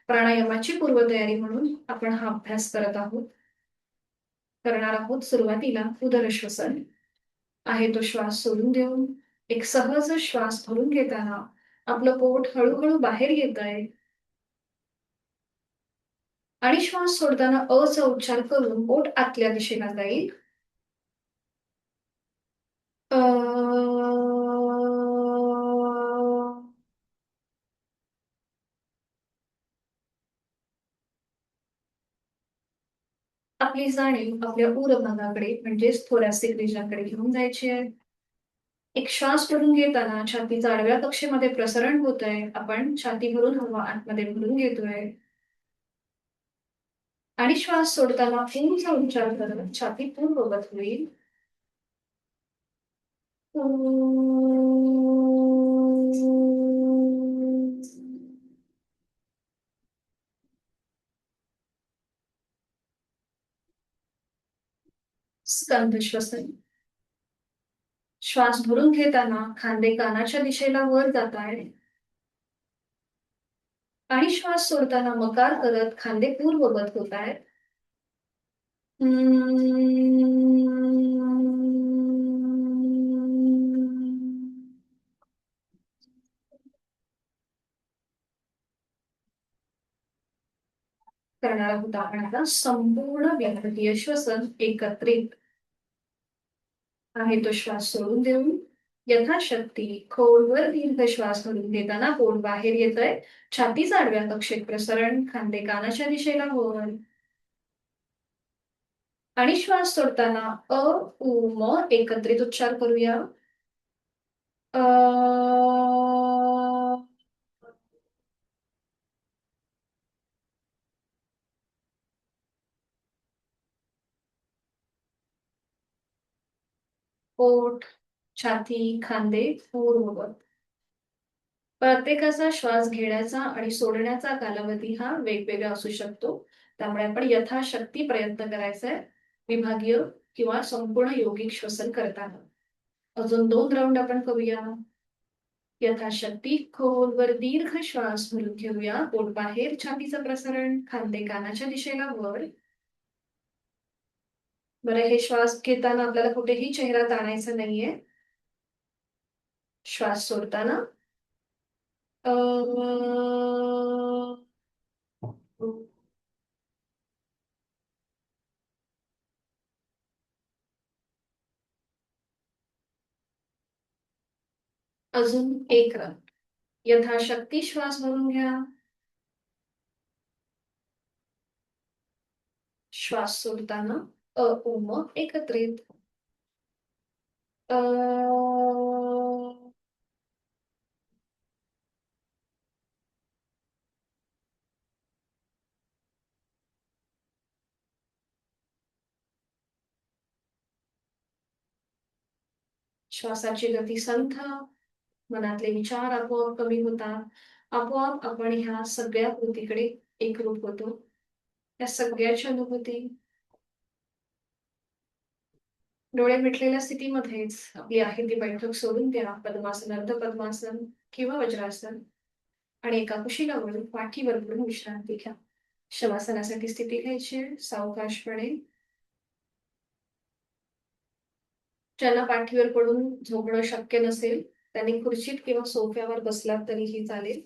प्राणायामाची पूर्वतयारी म्हणून आपण हा अभ्यास करत आहोत. करणार आहोत सुरुवातीला उदर श्वसन. आहे तो श्वास सोडून देऊन एक सहज श्वास भरून घेताना आपलं पोट हळूहळू बाहेर येत आहे आणि श्वास सोडताना अचा उच्चार करून पोट आतल्या दिशेला जाईल. आपली जाणीव आपल्या उर भागाकडे म्हणजेच थोरॅसिक रिजनकडे घेऊन जायची आहे. एक श्वास भरून घेताना छातीचा आडव्या कक्षेमध्ये प्रसरण होत आहे. आपण छाती भरून हवा आतमध्ये भरून घेतोय आणि श्वास सोडताना पूर्णचा उच्चार करत छाती पूर्ववत होईल. स्कंद श्वसन. श्वास भरून घेताना खांदे कानाच्या दिशेला वर जात आहे आणि श्वास सोडताना मकार करत खांदे पूर्ववत होत आहेत. करणार आहोत आपण आता संपूर्ण विभागीय श्वसन एकत्रित. आहे तो श्वास सोडून देऊन यथाशक्ती खोलवर दीर्घ श्वास भरून घेताना पोट बाहेर येतंय. छातीचा आडव्या कक्षेत प्रसरण. खांदे कानाच्या दिशेला वर आणि श्वास सोडताना अ, उ, म एकत्रित उच्चार करूया. अ, पोट, छाती, खांदे पूर्ववत. प्रत्येकाचा श्वास घेण्याचा आणि सोडण्याचा कालावधी हा वेगवेगळा असू शकतो. त्यामुळे आपण यथाशक्ती प्रयत्न करायचा आहे विभागीय किंवा संपूर्ण योगिक श्वसन करताना. अजून 2 राउंड आपण करूया. यथाशक्ती खोलवर दीर्घ श्वास भरून घेऊया. पोट बाहेर, छातीचं प्रसारण, खांदे कानाच्या दिशेला वर. बरं, हे श्वास घेताना आपल्याला कुठेही चेहरा ताणायचा नाहीये. श्वास सोडताना अजून 1 राउंड. यथाशक्ती श्वास भरून घ्या. श्वास सोडताना उम एकत्रित. अ, श्वासाची गती संथ, मनातले विचार आपोआप कमी होतात. आपोआप आपण ह्या सगळ्या कृतीकडे एकरूप होतो. या सगळ्याची अनुभूती डोळे मिटलेल्या स्थितीमध्येच आपली आहे ती बैठक सोडून द्या. पद्मासन, अर्ध पद्मासन किंवा वज्रासन आणि एका कुशीला वळून पाठीवर पडून विश्रांती घ्या. शवासनासाठी स्थिती घ्यायची आहे सावकाशपणे. ज्यांना पाठीवर पडून झोपणं शक्य नसेल त्यांनी खुर्चीत किंवा सोफ्यावर बसलात तरीही चालेल.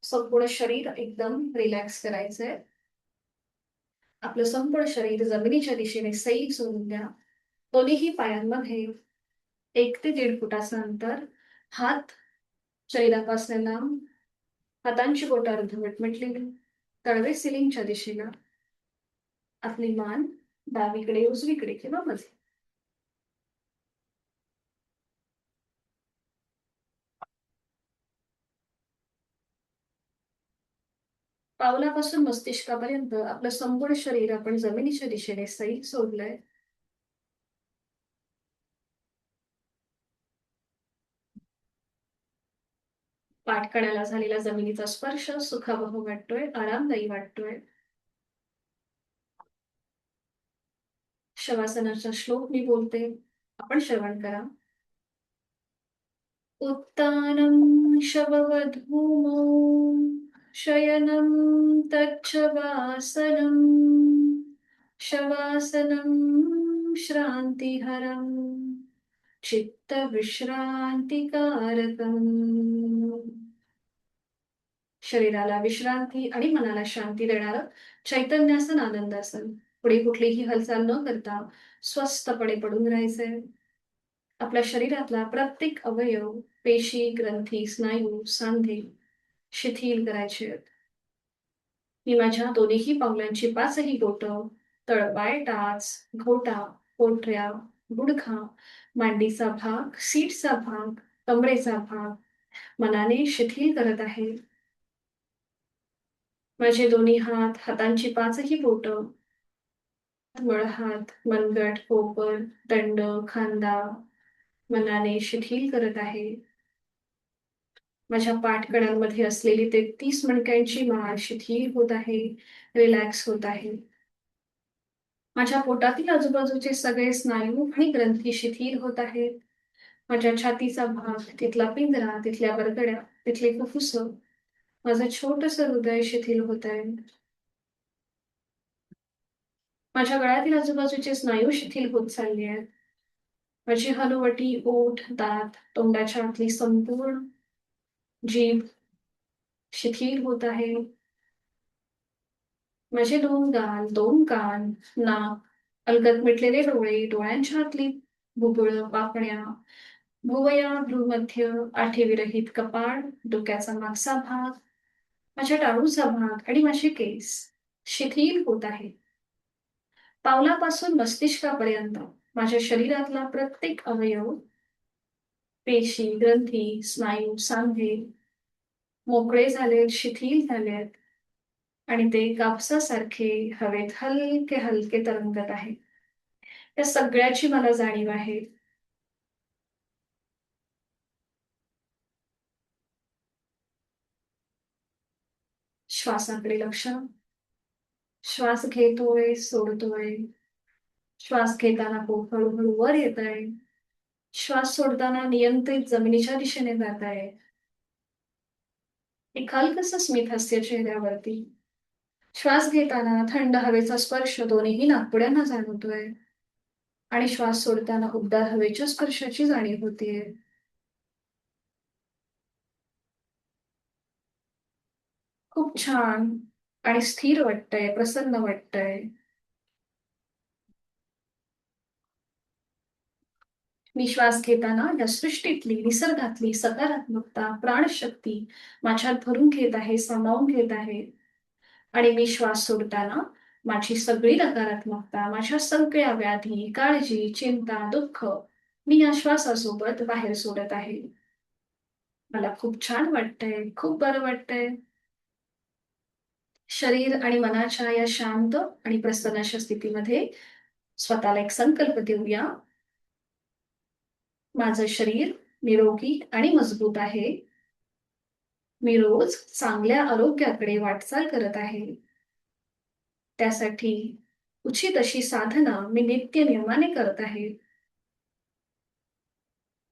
संपूर्ण शरीर एकदम रिलॅक्स करायचंय. आपलं संपूर्ण शरीर जमिनीच्या दिशेने सैल सोडून द्या. दोन्हीही पायांमध्ये 1 ते 1.5 फुटाचं अंतर. हात शरीरापासून लांब. हातांची बोटं अर्धवट मिटलेली. तळवे सिलिंगच्या दिशेला. आपली मान डावीकडे, उजवीकडे किंवा मध्ये. पावलापासून मस्तिष्कापर्यंत आपलं संपूर्ण शरीर आपण जमिनीच्या दिशेने सैल सोडलंय. पाठकण्याला झालेला जमिनीचा स्पर्श सुखावह वाटतोय, आरामदायी वाटतोय. शवासनाचा श्लोक मी बोलते, आपण श्रवण करा. उत्तानं शववद्भूमौ शयनं तच्छवासनं शवासनं श्रान्तिहरं चित्तविश्रान्तिकारकम्. शरीराला विश्रांती आणि मनाला शांती देणारं चैतन्यासन, आनंदासन. पुढे कुठलीही हालचाल न करता स्वस्थपणे पडून राहायचंय. आपल्या शरीरातला प्रत्येक अवयव, पेशी, ग्रंथी, स्नायू, सांधे शिथिल करायचे आहेत. मी माझ्या दोन्हीही पावलांची 5ही बोटं, तळपाय, टाच, घोटा, पोटऱ्या, गुडघा, मांडीचा भाग, सीटचा भाग, कमरेचा भाग मनाने शिथिल करत आहे. माझे दोन्ही हात, हातांची 5ही बोटं, मळहात, मनगट, कोपर, दंड, खांदा मनाने शिथिल करत आहे. माझ्या पाठकणांमध्ये असलेली 33 मणक्यांची माळ शिथिल होत आहे, रिलॅक्स होत आहे. माझ्या पोटातील आजूबाजूचे सगळे स्नायू आणि ग्रंथी शिथिल होत आहेत. माझ्या छातीचा भाग, तिथला पिंजरा, तिथल्या बरगड्या, तिथले फुफ्फुस, माझं छोटंसं हृदय शिथिल होत आहे. माझ्या गळ्यातील आजूबाजूचे स्नायू शिथिल होत चालले आहेत. माझी हनुवटी, ओठ, दात, तोंडाच्या आतली संपूर्ण जीभ शिथिल होत आहे. माझे 2 गाल, 2 कान, नाक, अलगद मिटलेले डोळे, डोळ्यांच्या आतली बुबुळं, पापण्या, भुवया, भ्रूमध्य, आठीविरहित कपाळ, डोक्याचा मागचा भाग, माझ्या टाळूचा भाग आणि माझे केस शिथिल होत आहे. पावलापासून मस्तिष्कापर्यंत माझ्या शरीरातला प्रत्येक अवयव, पेशी, ग्रंथी, स्नायू, सांधे मोकळे झालेत, शिथिल झालेत आणि ते कापसासारखे हवेत हलके हलके तरंगत आहे. या सगळ्याची मला जाणीव आहे. श्वासाकडे लक्ष. श्वास घेतोय, सोडतोय. श्वास घेताना पोट हळूहळू वर येत आहे. श्वास सोडताना नियंत्रित जमिनीच्या दिशेने जात आहे. एक हलकसं स्मित हास्य चेहऱ्यावरती. श्वास घेताना थंड हवेचा स्पर्श दोन्ही नाकपुड्यांना जाणवतोय आणि श्वास सोडताना उबदार हवेच्या स्पर्शाची जाणीव होतीये. खूप छान आणि स्थिर वाटतंय, प्रसन्न वाटतंय. मी श्वास घेताना या सृष्टीतली, निसर्गातली सकारात्मकता, प्राणशक्ती माझ्यात भरून घेत आहे, सामावून घेत आहे. आणि मी श्वास सोडताना माझी सगळी नकारात्मकता, माझ्या सगळ्या व्याधी, काळजी, चिंता, दुःख मी या श्वासासोबत बाहेर सोडत आहे. मला खूप छान वाटतंय, खूप बरं वाटतंय. शरीर आणि मनाच्या या शांत आणि प्रसन्न अशा स्थितीमध्ये स्वतःला एक संकल्प देऊया. माझं शरीर निरोगी आणि मजबूत आहे. मी रोज चांगल्या आरोग्याकडे वाटचाल करत आहे. त्यासाठी उचित अशी साधना मी नित्यनेमाने करत आहे.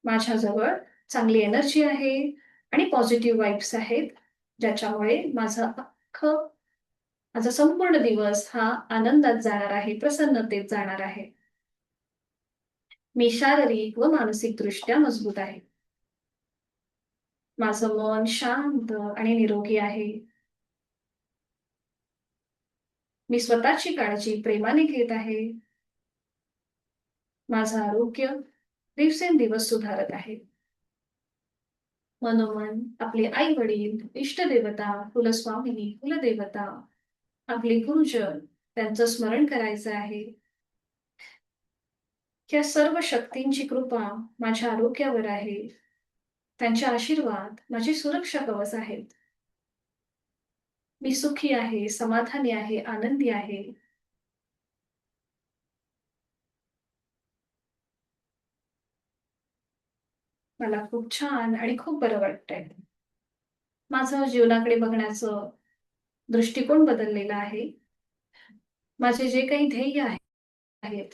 माझ्याजवळ चांगली एनर्जी आहे आणि पॉझिटिव्ह वाइब्स आहेत, ज्याच्यामुळे माझा संपूर्ण दिवस हा आनंदात जाणार आहे, प्रसन्नतेत जाणार आहे. मी शारीरिक व मानसिकदृष्ट्या मजबूत आहे. माझं मन शांत आणि निरोगी आहे. मी स्वतःची काळजी प्रेमाने घेत आहे. माझं आरोग्य दिवसेंदिवस सुधारत आहे. मनोमन आपले आई-वडील, इष्टदेवता, कुलस्वामिनी, कुलदेवता, आपले गुरुजन त्यांचं स्मरण करायचं आहे. या सर्व शक्तींची कृपा माझ्या आरोग्यावर आहे. त्यांचे आशीर्वाद माझी सुरक्षा कवच आहेत. मी सुखी आहे, समाधानी आहे, आनंदी आहे. मला खूप छान आणि खूप बरं वाटतंय. माझं जीवनाकडे बघण्याचं दृष्टिकोन बदललेला आहे. माझे जे काही ध्येय आहेत,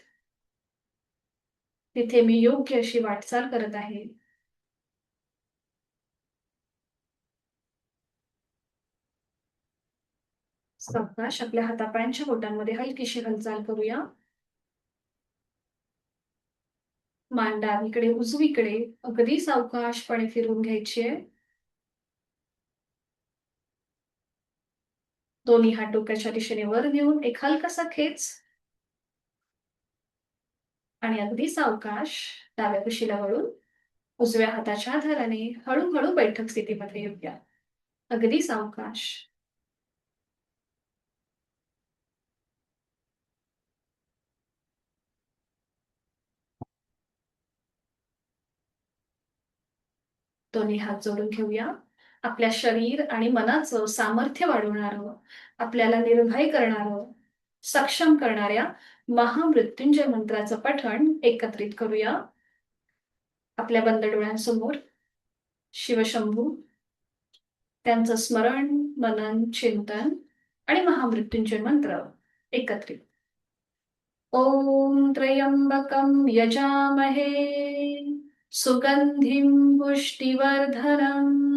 तिथे मी योग्य अशी वाटचाल करत आहे. सावकाश आपल्या हातापायांच्या बोटांमध्ये हलकीशी हालचाल करूया. मान डावीकडे उजवीकडे अगदी सावकाशपणे फिरून घ्यायची आहे. दोन्ही हात डोक्याच्या दिशेने वर नेऊन एक हलकासा खेच आणि अगदी सावकाश डाव्या कुशीला वळून उजव्या हाताच्या आधाराने हळूहळू बैठक स्थितीमध्ये येऊया. अगदी सावकाश. दोन्ही हात जोडून घेऊया. आपल्या शरीर आणि मनाचं सामर्थ्य वाढवणारं, आपल्याला निर्भय करणारं, सक्षम करणाऱ्या महामृत्युंजय मंत्राचं पठण एकत्रित करूया. आपल्या बंद डोळ्यांसमोर शिवशंभू, त्यांचं स्मरण, मनन, चिंतन आणि महामृत्युंजय मंत्र एकत्रित. ॐ त्र्यंबकं यजामहे सुगन्धिं पुष्टिवर्धनम्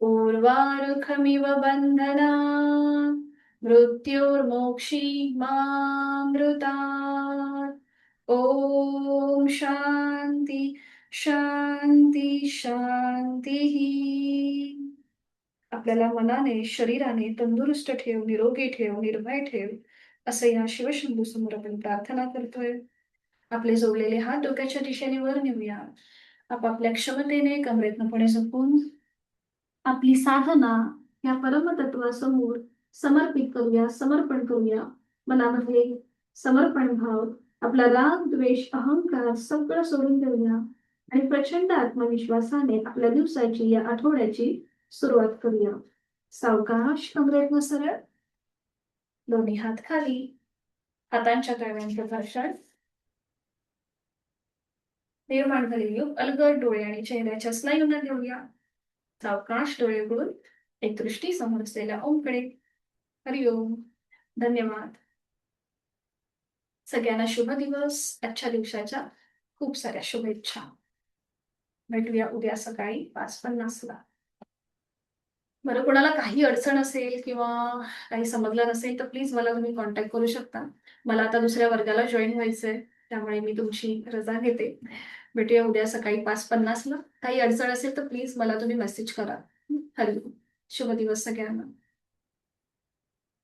उर्वारुकमिव बन्धनात् मृत्योर्मोक्षीमामृतात्. ॐ शान्ति शान्ति शान्तिः. आपल्याला मनाने, शरीराने तंदुरुस्त ठेव, निरोगी ठेव, निर्भय ठेव, असं या शिवशंभू समोर आपण प्रार्थना करतोय. आपले जोडलेले हात डोक्याच्या दिशेने वर नेऊया. आपापल्या क्षमतेने कमरेतनपणे झोपून आपली साधना या परमतत्वासमोर समर्पित करूया, समर्पण करूया. मनामध्ये समर्पण भाव, आपला राग, द्वेष, अहंकार सगळं सोडून देऊया आणि प्रचंड आत्मविश्वासाने आपल्या दिवसाची, या आठवड्याची सुरुवात करूया. सावकाश कमरेतनं सरळ, दोन्ही हात खाली, हातांच्या तळव्यांचं घर्षण, निर्माण झालेली अलगद डोळे आणि चेहऱ्याच्या स्नायूंना घेऊया. सावकाश डोळे उघडून एक दृष्टी समोर असलेल्या ओमकडे. हरिओम. धन्यवाद. सगळ्यांना शुभ दिवस. आजच्या दिवसाच्या खूप साऱ्या शुभेच्छा. भेटूया उद्या सकाळी 5:50ला. बरं, कोणाला काही अडचण असेल किंवा काही समजलं नसेल तर प्लीज मला तुम्ही कॉन्टॅक्ट करू शकता. मला आता दुसऱ्या वर्गाला जॉईन व्हायचंय, त्यामुळे मी तुमची रजा घेते. भेटूया उद्या सकाळी 5:50ला. काही अडचण असेल तर प्लीज मला तुम्ही मेसेज करा. हॅलो. शुभ दिवस सगळ्यांना.